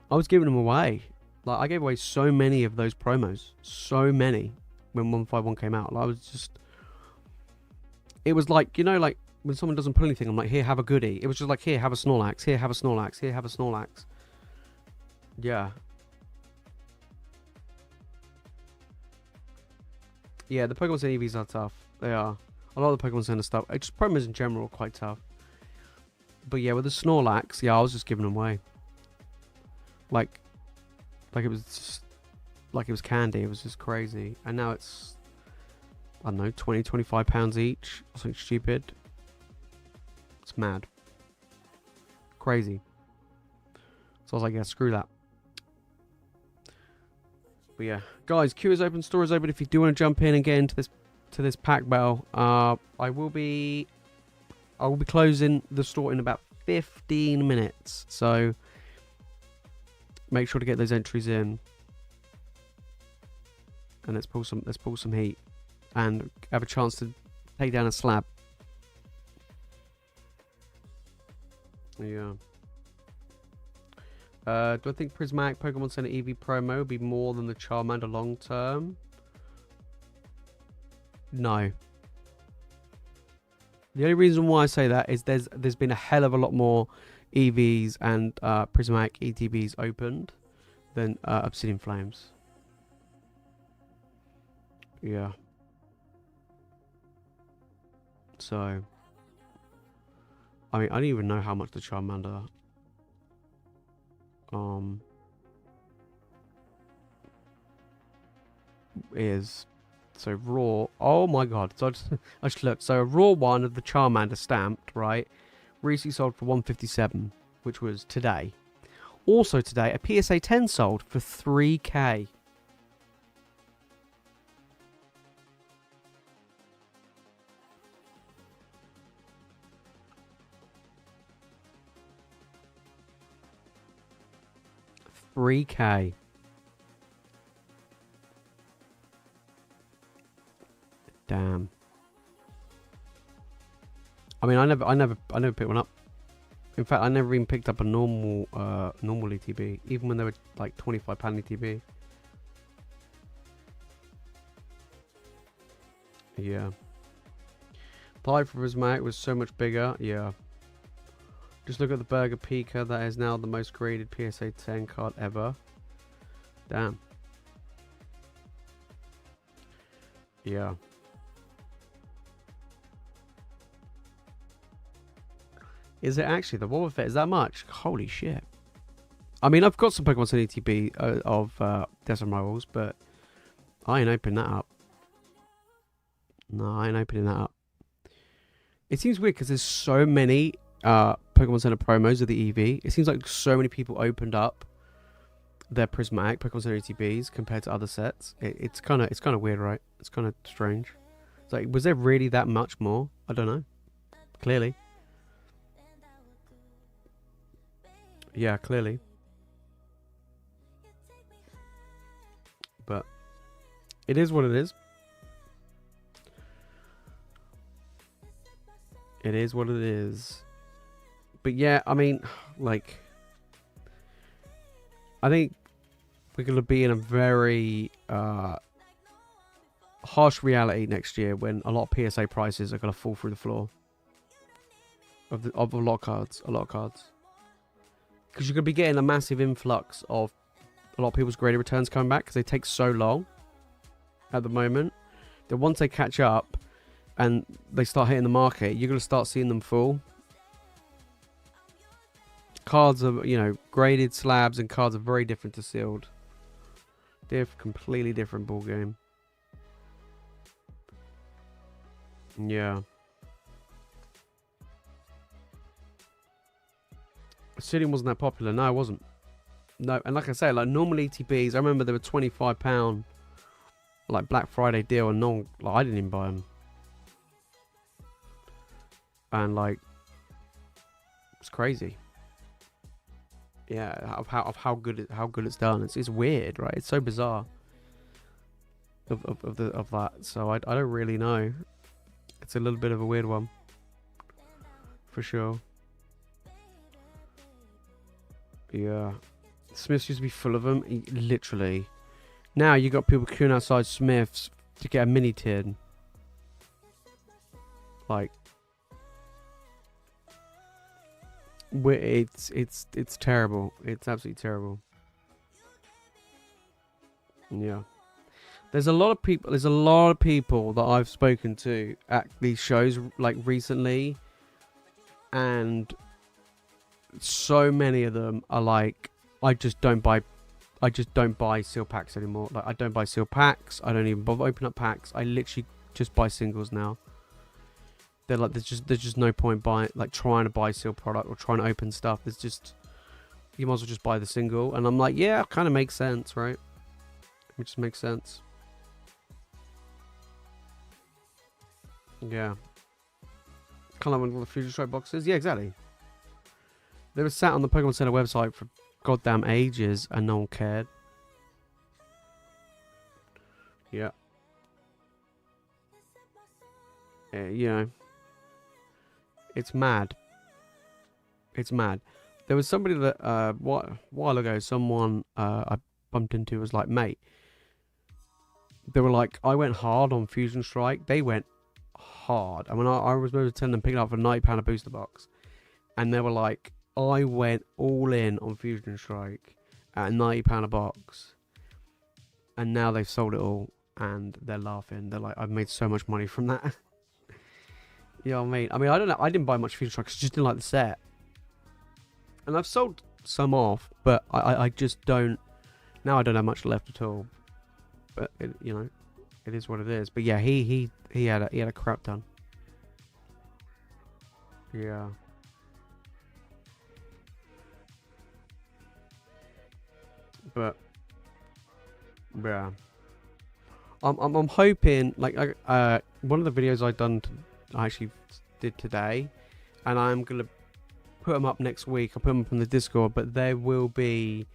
I was giving them away. Like, I gave away so many of those promos. So many. When 151 came out. Like, I was just... It was like, you know, like, when someone doesn't pull anything, I'm like, here, have a goodie. It was just like, here, have a Snorlax. Here, have a Snorlax. Here, have a Snorlax. Yeah. Yeah, the Pokemon Center EVs are tough. They are. A lot of the Pokemon Center stuff. Just promos in general are quite tough. But yeah, with the Snorlax, yeah, I was just giving them away. Like it was just, like it was candy. It was just crazy. And now it's, I don't know, 20, 25 pounds each. Something stupid. It's mad. Crazy. So I was like, yeah, screw that. But yeah, guys, queue is open, store is open. If you do want to jump in and get into this pack battle, I will be closing the store in about 15 minutes. So make sure to get those entries in, and let's pull some heat and have a chance to take down a slab. Yeah. Do I think Prismatic Pokemon Center EV promo will be more than the Charmander long term? No. The only reason why I say that is there's been a hell of a lot more EVs and Prismatic ETBs opened than Obsidian Flames. Yeah. So, I mean, I don't even know how much the Charmander is. So raw. Oh my god. So I just looked. So a raw one of the Charmander stamped, right? Recently sold for 157, which was today. Also today, a PSA 10 sold for 3k. $3k. Damn. I mean, I never picked one up. In fact, I never even picked up a normal ETB, even when they were like £25 ETB. Yeah. Applied for Prismatic was so much bigger. Yeah. Just look at the Burger Pika. That is now the most graded PSA 10 card ever. Damn. Yeah. Is it actually? The Wobbuffet is that much? Holy shit. I mean, I've got some Pokemon Sun ETB of Desert Rivals, but I ain't opening that up. No, I ain't opening that up. It seems weird because there's so many Pokemon Center promos of the EV. It seems like so many people opened up their Prismatic Pokemon Center ETBs compared to other sets. It's kind of weird, right? It's kind of strange. It's like, was there really that much more? I don't know. Clearly. Yeah, clearly. But it is what it is. It is what it is. But yeah, I mean, like, I think we're going to be in a very harsh reality next year when a lot of PSA prices are going to fall through the floor of a lot of cards. Because you're going to be getting a massive influx of a lot of people's graded returns coming back because they take so long at the moment that once they catch up and they start hitting the market, you're going to start seeing them fall. Cards are, you know, graded slabs and cards are very different to sealed. They're completely different ball game. Yeah. Obsidian wasn't that popular. No, it wasn't. No, and like I say, like normal ETBs, I remember they were £25 like Black Friday deal, and no, like I didn't even buy them. And like, it's crazy. Yeah, of how good it's done. It's weird, right? It's so bizarre. Of that. So I don't really know. It's a little bit of a weird one, for sure. Yeah. Smiths used to be full of them, literally. Now you got people queuing outside Smiths to get a mini tin. Like, it's terrible. It's absolutely terrible. Yeah. There's a lot of people. There's a lot of people that I've spoken to at these shows, like recently, and so many of them are like, I just don't buy seal packs anymore. Like, I don't buy seal packs. I don't even bother open up packs. I literally just buy singles now. They're like, there's just no point buying, like, trying to buy seal product or trying to open stuff. There's just, you might as well just buy the single. And I'm like, yeah, it kind of makes sense, right? It just makes sense. Yeah. Kind of like all the Fusion Strike boxes. Yeah, exactly. They were sat on the Pokemon Center website for goddamn ages and no one cared. Yeah. You know. It's mad. It's mad. There was somebody that, a while ago, someone I bumped into was like, mate, they were like, I went hard on Fusion Strike. They went hard. And when I was able to tell them pick it up for £90 a booster box. And they were like, I went all in on Fusion Strike at £90 a box. And now they've sold it all. And they're laughing. They're like, I've made so much money from that. You know what I mean? I mean, I don't know. I didn't buy much Fusion Strike because I just didn't like the set. And I've sold some off, but I just don't. Now I don't have much left at all. But you know, it is what it is. But yeah, he had a crap ton. Yeah. But yeah, I'm hoping, like, one of the videos I actually did today, and I'm gonna put them up next week. I'll put them up on the Discord, but there will be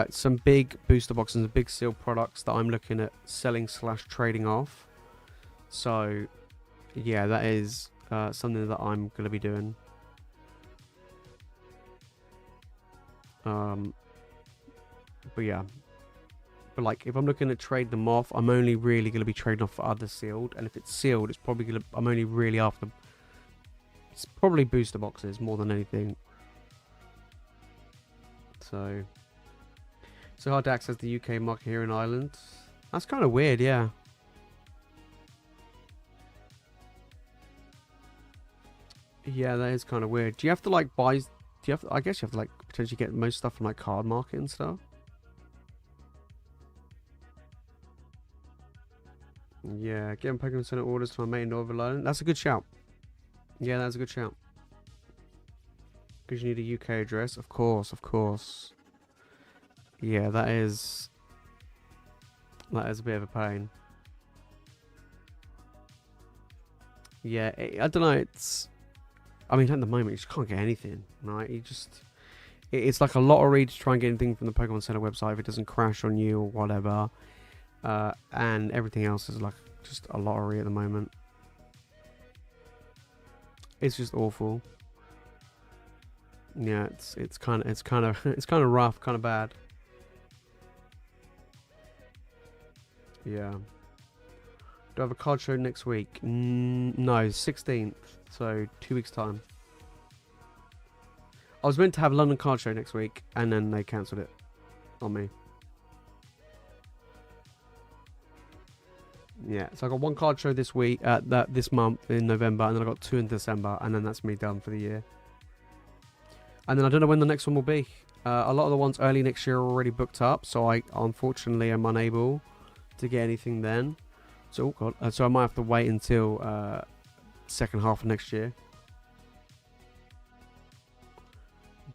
some big booster boxes and big seal products that I'm looking at selling / trading off. So yeah, that is something that I'm gonna be doing. But yeah, but like, if I'm looking at trade them off, I'm only really gonna be trading off for other sealed, and if it's sealed, it's probably gonna. I'm only really after. It's probably booster boxes more than anything. So hard to access the UK market here in Ireland. That's kind of weird, yeah. Yeah, that is kind of weird. Do you have to like buy? I guess you have to like potentially get most stuff from like Card Market and stuff. Yeah, getting Pokemon Center orders to my mate in Northern Ireland. That's a good shout. Yeah, that's a good shout. Because you need a UK address, of course, of course. Yeah, that is a bit of a pain. Yeah, I don't know. I mean, at the moment, you just can't get anything, right? It's like a lottery to try and get anything from the Pokemon Center website if it doesn't crash on you or whatever. And everything else is like just a lottery at the moment. It's just awful. Yeah, it's kind of rough, kind of bad. Yeah. Do I have a card show next week? No, 16th. So 2 weeks time. I was meant to have a London card show next week, and then they cancelled it on me. Yeah, so I got one card show this week, this month in November, and then I got 2 in December, and then that's me done for the year. And then I don't know when the next one will be. A lot of the ones early next year are already booked up, so I unfortunately am unable to get anything then. So, oh God, so I might have to wait until second half of next year.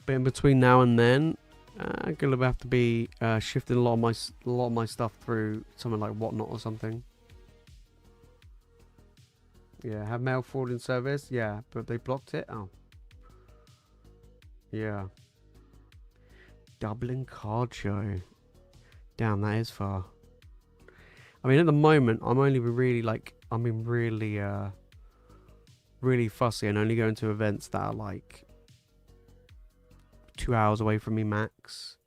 But in between now and then, I'm gonna have to be shifting a lot of my stuff through something like Whatnot or something. Yeah, have mail forwarding service. Yeah, but they blocked it. Oh. Yeah. Dublin card show. Damn, that is far. I mean, at the moment, I'm only really like, I mean, really, really fussy and only going to events that are like 2 hours away from me max.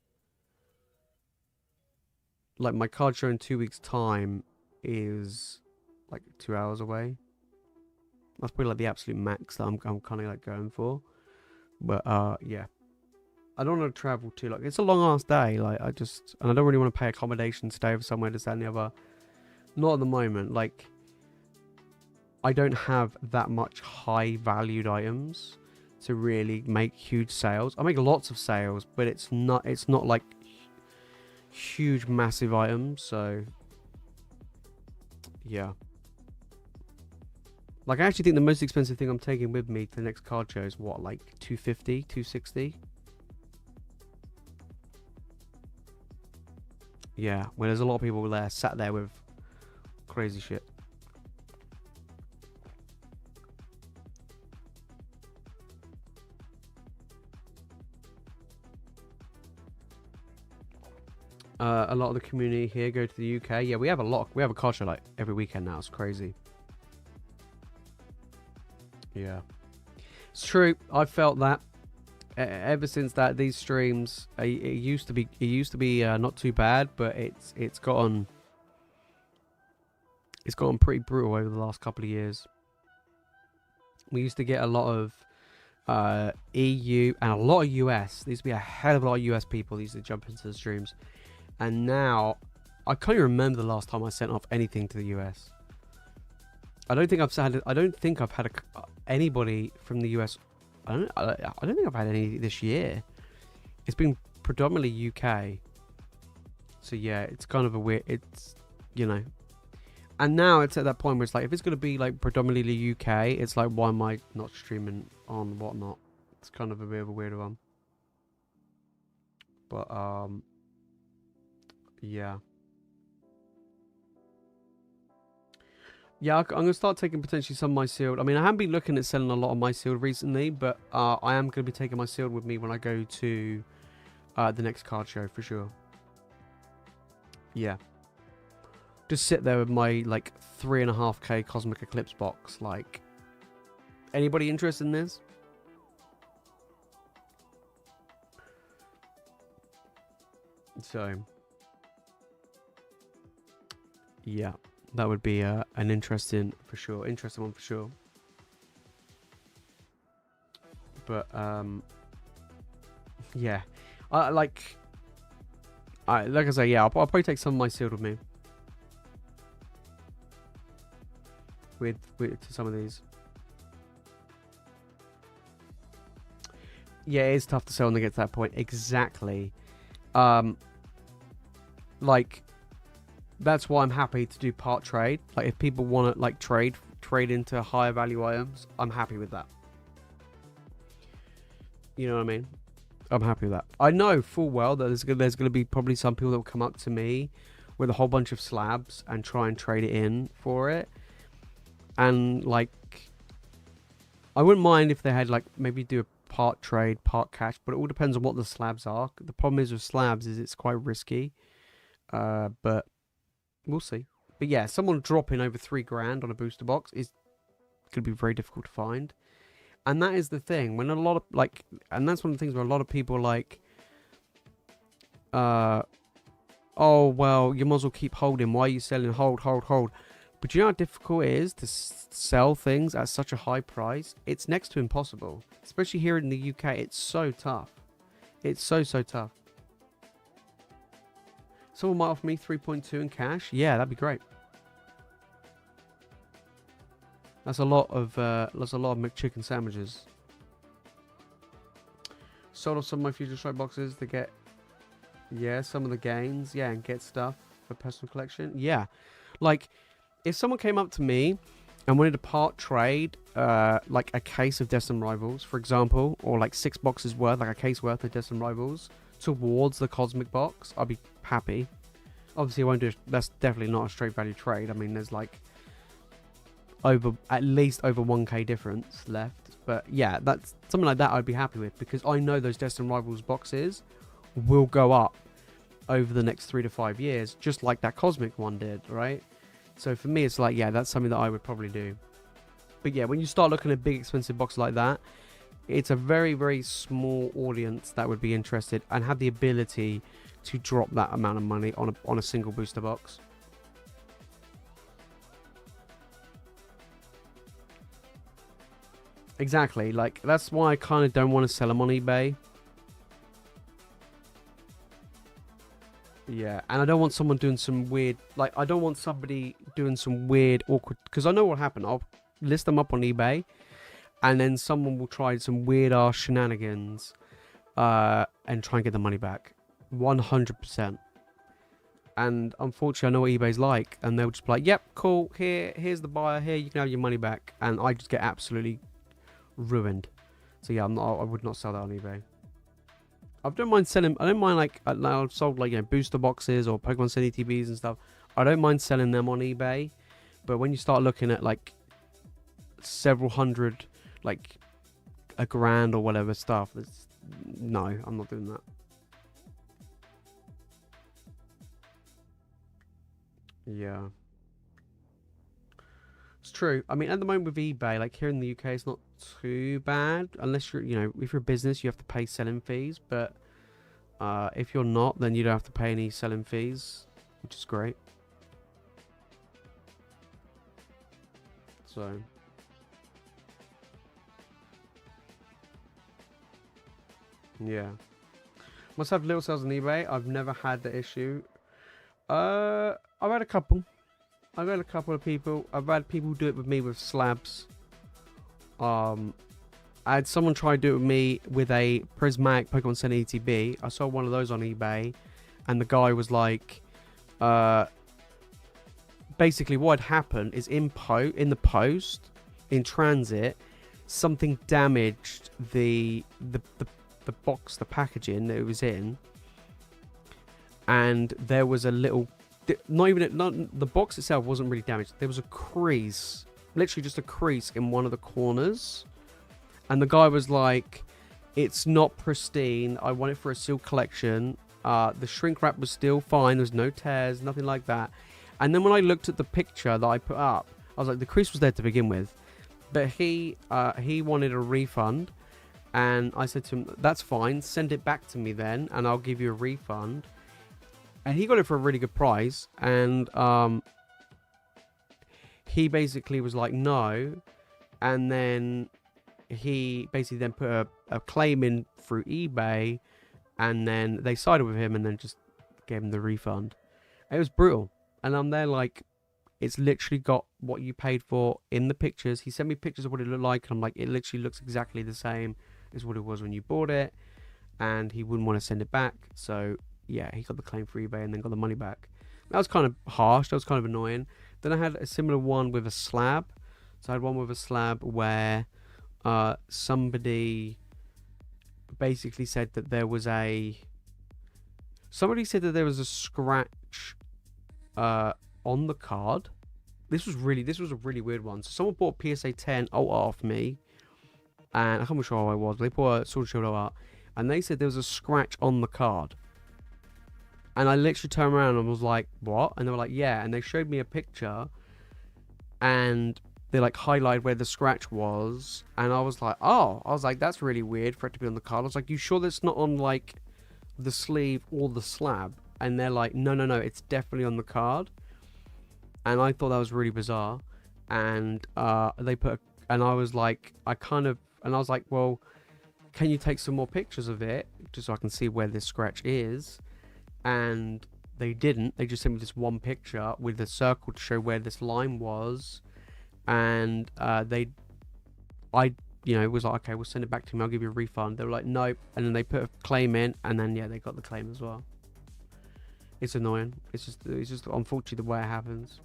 like my card show in 2 weeks' time is like 2 hours away. That's probably like the absolute max that I'm kind of like going for. But yeah, I don't want to travel too. Like it's a long ass day. Like and I don't really want to pay accommodation, stay over somewhere, this, that, and the other. Not at the moment. Like I don't have that much high valued items to really make huge sales. I make lots of sales, but it's not like huge massive items. So yeah. Like, I actually think the most expensive thing I'm taking with me to the next card show is what, like 250, 260? Yeah, well, there's a lot of people there sat there with crazy shit. A lot of the community here go to the UK. Yeah, we have a card show like every weekend now. It's crazy. Yeah, it's true. I felt that ever since these streams. It used to be not too bad, but it's gotten pretty brutal over the last couple of years. We used to get a lot of EU and a lot of US. There used to be a hell of a lot of US people that used to jump into the streams, and now I can't even remember the last time I sent off anything to the US. I don't think I've had anybody from the US. I don't think I've had any this year. It's been predominantly UK. So yeah, it's kind of a weird. It's, you know, and now it's at that point where it's like, if it's going to be like predominantly UK, it's like, why am I not streaming on whatnot? It's kind of a bit of a weird one. But yeah. Yeah, I'm going to start taking potentially some of my sealed. I mean, I haven't been looking at selling a lot of my sealed recently, but I am going to be taking my sealed with me when I go to the next card show for sure. Yeah. Just sit there with my like 3.5k Cosmic Eclipse box. Like, anybody interested in this? So, yeah. That would be an interesting one for sure. But yeah, like I say, yeah, I'll probably take some of my sealed with me. With to some of these. Yeah, it is tough to sell when they get to that point. Exactly. Like, that's why I'm happy to do part trade. Like, if people want to like trade into higher value items, I'm happy with that. You know what I mean? I'm happy with that. I know full well that there's going to be probably some people that will come up to me with a whole bunch of slabs and try and trade it in for it. And like, I wouldn't mind if they had like maybe do a part trade, part cash, but it all depends on what the slabs are. The problem is with slabs is it's quite risky. But we'll see. But yeah, someone dropping over $3,000 on a booster box is going to be very difficult to find. And that is the thing. When a lot of like, and that's one of the things where a lot of people like, oh, well, you might as well keep holding. Why are you selling? Hold. But you know how difficult it is to sell things at such a high price? It's next to impossible. Especially here in the UK, it's so tough. It's so tough. Someone might offer me 3.2 in cash. Yeah, that'd be great. That's a lot of McChicken sandwiches. Sold off some of my Future Strike boxes to get, yeah, some of the gains. Yeah, and get stuff for personal collection. Yeah, like if someone came up to me and wanted to part trade, like a case of Destined Rivals, for example, or like 6 boxes worth, like a case worth of Destined Rivals, towards the Cosmic box, I'd be happy. Obviously, I won't do. That's definitely not a straight value trade. I mean, there's like at least over 1k difference left. But yeah, that's something like that I'd be happy with, because I know those Destined Rivals boxes will go up over the next 3 to 5 years, just like that Cosmic one did, right? So for me, it's like, yeah, that's something that I would probably do. But yeah, when you start looking at big expensive boxes like that, it's a very, very small audience that would be interested and have the ability to drop that amount of money on a single booster box. Exactly. Like, that's why I kind of don't want to sell them on eBay. Yeah, and I don't want someone doing some weird, like, I don't want somebody doing some weird, awkward, because I know what happened. I'll list them up on eBay, and then someone will try some weird ass shenanigans, and try and get the money back. 100%. And unfortunately, I know what eBay's like, and they'll just be like, yep, cool, here's the buyer, here, you can have your money back, and I just get absolutely ruined. So yeah, I would not sell that on eBay. I don't mind selling. I don't mind, like, I've sold, like, you know, booster boxes or Pokemon City TVs and stuff. I don't mind selling them on eBay, but when you start looking at, like, several hundred, like a grand or whatever stuff, no, I'm not doing that. Yeah, it's true. I mean, at the moment with eBay, like here in the UK, it's not too bad unless you're, you know, if you're a business, you have to pay selling fees. But if you're not, then you don't have to pay any selling fees, which is great. So yeah, must have little sales on eBay. I've never had the issue. I've had a couple. I've had a couple of people. I've had people do it with me with slabs. I had someone try to do it with me with a prismatic Pokemon Center ETB. I saw one of those on eBay, and the guy was like, basically what had happened is in the post, in transit, something damaged the box, the packaging that it was in, and there was a little, not the box itself wasn't really damaged. There was a crease, literally just a crease in one of the corners, and the guy was like, it's not pristine, I want it for a sealed collection. The shrink wrap was still fine, there's no tears, nothing like that. And then when I looked at the picture that I put up, I was like, the crease was there to begin with, but he wanted a refund. And I said to him, that's fine, send it back to me then, and I'll give you a refund. And he got it for a really good price. And he basically was like, no. And then he basically then put a claim in through eBay. And then they sided with him and then just gave him the refund. It was brutal. And I'm there like, it's literally got what you paid for in the pictures. He sent me pictures of what it looked like. And I'm like, it literally looks exactly the same is what it was when you bought it, and he wouldn't want to send it back. So yeah, he got the claim for eBay and then got the money back. That was kind of harsh, that was kind of annoying. Then I had a similar one with a slab. So I had one with a slab where somebody basically said that there was a scratch on the card. This was a really weird one. So someone bought a PSA 10 Ultra off me, and I can't remember sure how I was. They bought a Sword and Shield Art, and they said there was a scratch on the card. And I literally turned around and was like, what? And they were like, yeah. And they showed me a picture, and they like highlighted where the scratch was. And I was like, oh. I was like, that's really weird for it to be on the card. I was like, you sure that's not on like the sleeve or the slab? And they're like, no, it's definitely on the card. And I thought that was really bizarre. And they put, and I was like, and I was like, well, can you take some more pictures of it just so I can see where this scratch is? And they didn't. They just sent me this one picture with a circle to show where this line was. And I was like, okay, we'll send it back to me. I'll give you a refund. They were like, nope. And then they put a claim in, and then yeah, they got the claim as well. It's annoying. It's just unfortunately the way it happens.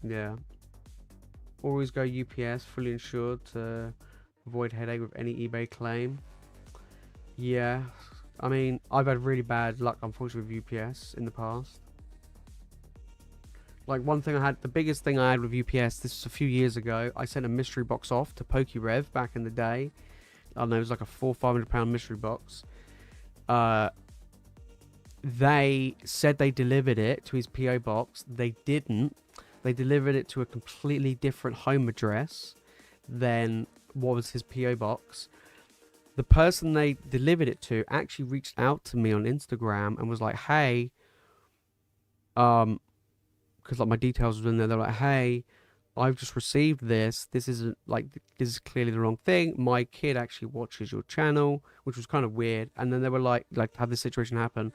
Yeah. Always go UPS, fully insured, to avoid headache with any eBay claim. Yeah. I mean, I've had really bad luck, unfortunately, with UPS in the past. Like, the biggest thing I had with UPS, this was a few years ago. I sent a mystery box off to PokeRev back in the day. I don't know, it was like a £400-500 mystery box. They said they delivered it to his PO box. They didn't. They delivered it to a completely different home address than what was his PO box. the person they delivered it to actually reached out to me on Instagram and was like, hey, because like my details were in there. They're like, hey, I've just received this. This isn't like, this is clearly the wrong thing. My kid actually watches your channel, which was kind of weird. And then they were like had this situation happen.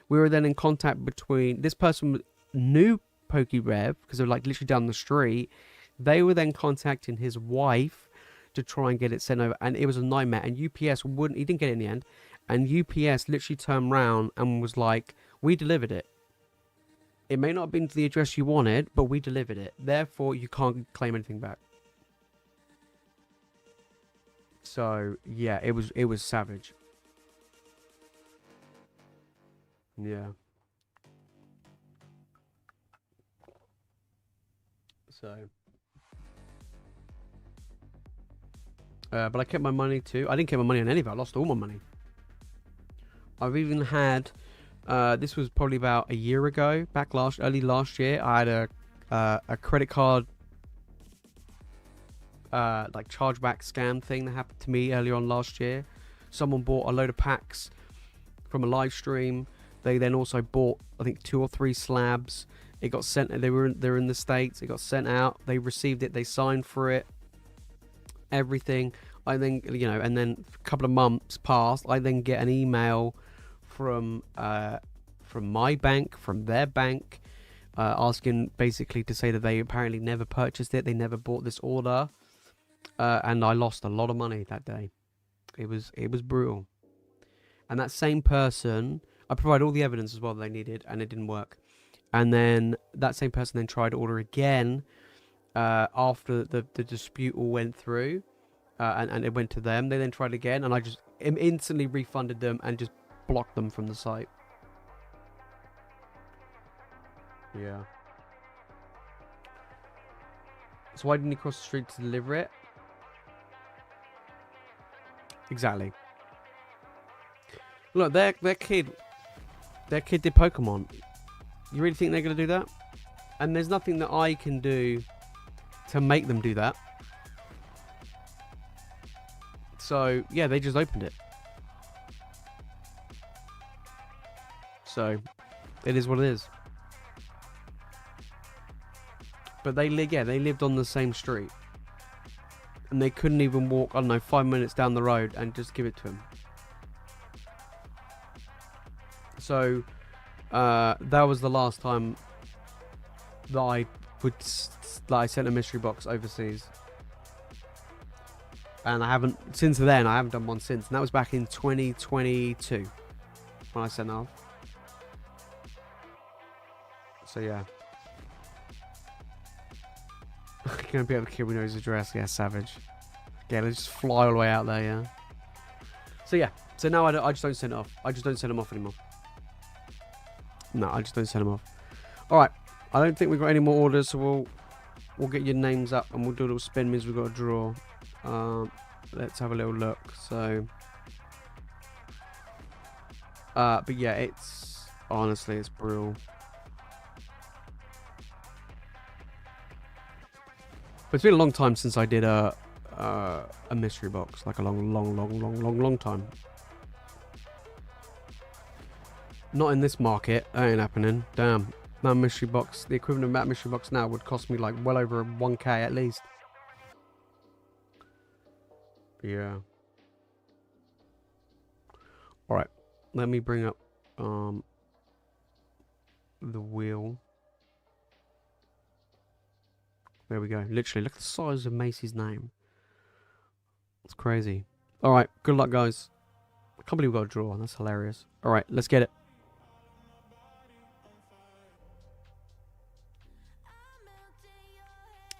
We were then in contact between this person knew PokeRev because they're like literally down the street. They were then contacting his wife to try and get it sent over, and it was a nightmare. And UPS wouldn't. He didn't get it in the end. And UPS literally turned around and was like, "We delivered it. It may not have been to the address you wanted, but we delivered it. Therefore, you can't claim anything back." So yeah, it was savage. Yeah. So. But I kept my money too. I didn't keep my money on any of it. I lost all my money. I've even had. This was probably about a year ago. Early last year, I had a credit card like chargeback scam thing that happened to me earlier on last year. Someone bought a load of packs from a live stream. They then also bought, I think, 2 or 3 slabs. It got sent. They're in the States. It got sent out. They received it. They signed for it. Everything. I then, and then a couple of months passed. I then get an email from my bank, from their bank, asking basically to say that they apparently never purchased it. They never bought this order, and I lost a lot of money that day. It was brutal. And that same person, I provided all the evidence as well that they needed, and it didn't work. And then that same person then tried to order again after the dispute all went through, and it went to them. They then tried again, and I just instantly refunded them and just blocked them from the site. Yeah. So why didn't he cross the street to deliver it? Exactly. Look, their kid did Pokemon. You really think they're going to do that? And there's nothing that I can do to make them do that. So, yeah, they just opened it. So, it is what it is. But they lived on the same street. And they couldn't even walk, I don't know, 5 minutes down the road and just give it to him. So, that was the last time that I sent a mystery box overseas. And I haven't, since then, I haven't done one since. And that was back in 2022 when I sent off. So, yeah. Gonna be able to kill me know his address. Yeah, savage. Yeah, let's just fly all the way out there, yeah. So, yeah. So now I just don't send it off. I just don't send them off anymore. No, I just don't send them off. Alright. I don't think we've got any more orders, so we'll get your names up and we'll do a little spin. Means we've got a draw. Let's have a little look. So, but yeah, it's honestly, it's brutal. But it's been a long time since I did a mystery box, like a long time. Not in this market. That ain't happening. Damn. That mystery box, the equivalent of that mystery box now would cost me like well over 1k at least. Yeah. Alright. Let me bring up the wheel. There we go. Literally, look at the size of Macy's name. It's crazy. Alright, good luck, guys. I can't believe we got a draw. That's hilarious. Alright, let's get it.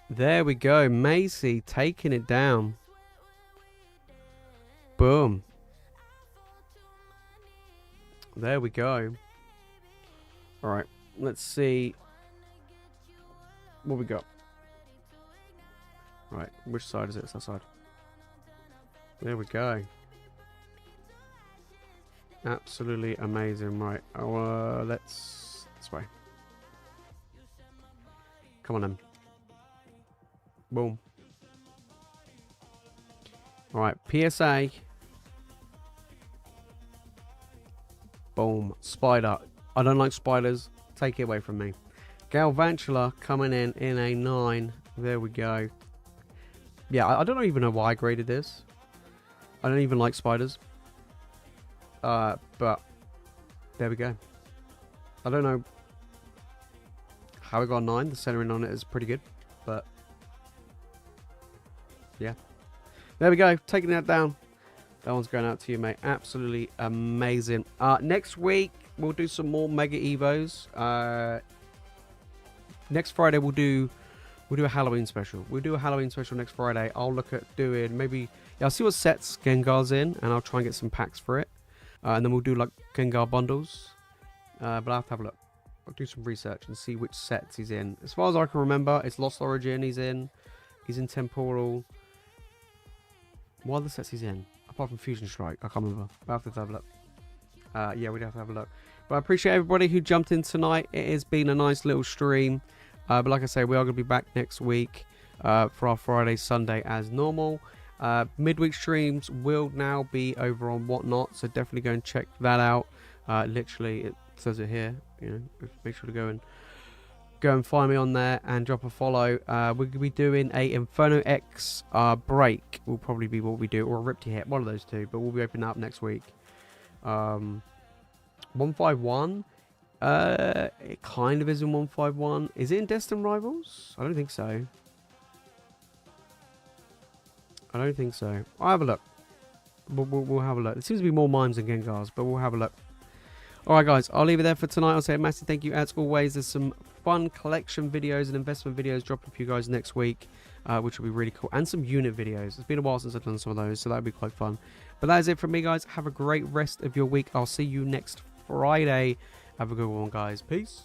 There we go. Macy taking it down. Boom. There we go. Alright, let's see what we got. Right, which side is it? It's that side. There we go. Absolutely amazing. Right, let's this way. Come on then. Boom. Alright, PSA. Boom. Spider. I don't like spiders. Take it away from me. Galvantula coming in a 9. There we go. Yeah, I don't even know why I graded this. I don't even like spiders. But there we go. I don't know how we got a 9. The centering on it is pretty good. But yeah. There we go. Taking that down. That one's going out to you, mate. Absolutely amazing. Next week, we'll do some more Mega Evos. Next Friday, we'll do a Halloween special. We'll do a Halloween special next Friday. I'll look at doing maybe... Yeah, I'll see what sets Gengar's in, and I'll try and get some packs for it. And then we'll do, like, Gengar bundles. But I'll have to have a look. I'll do some research and see which sets he's in. As far as I can remember, it's Lost Origin he's in. He's in Temporal. What other sets he's in? Apart from Fusion Strike. I can't remember. I'll have to have a look. Yeah, we'd have to have a look. But I appreciate everybody who jumped in tonight. It has been a nice little stream. But like I say, we are going to be back next week for our Friday, Sunday as normal. Midweek streams will now be over on Whatnot, so definitely go and check that out. Literally, it says it here. You know, make sure to go and find me on there and drop a follow. We're going to be doing a Inferno X break. Will probably be what we do, or a Rip to Hit, one of those two. But we'll be opening up next week. 151. It kind of is in 151. Is it in Destined Rivals? I don't think so. I don't think so. I'll have a look. We'll have a look. There seems to be more Mimes than Gengars, but we'll have a look. Alright guys, I'll leave it there for tonight. I'll say a massive thank you as always. There's some fun collection videos and investment videos dropping for you guys next week, which will be really cool. And some unit videos. It's been a while since I've done some of those, so that'll be quite fun. But that is it from me, guys. Have a great rest of your week. I'll see you next Friday. Have a good one, guys. Peace.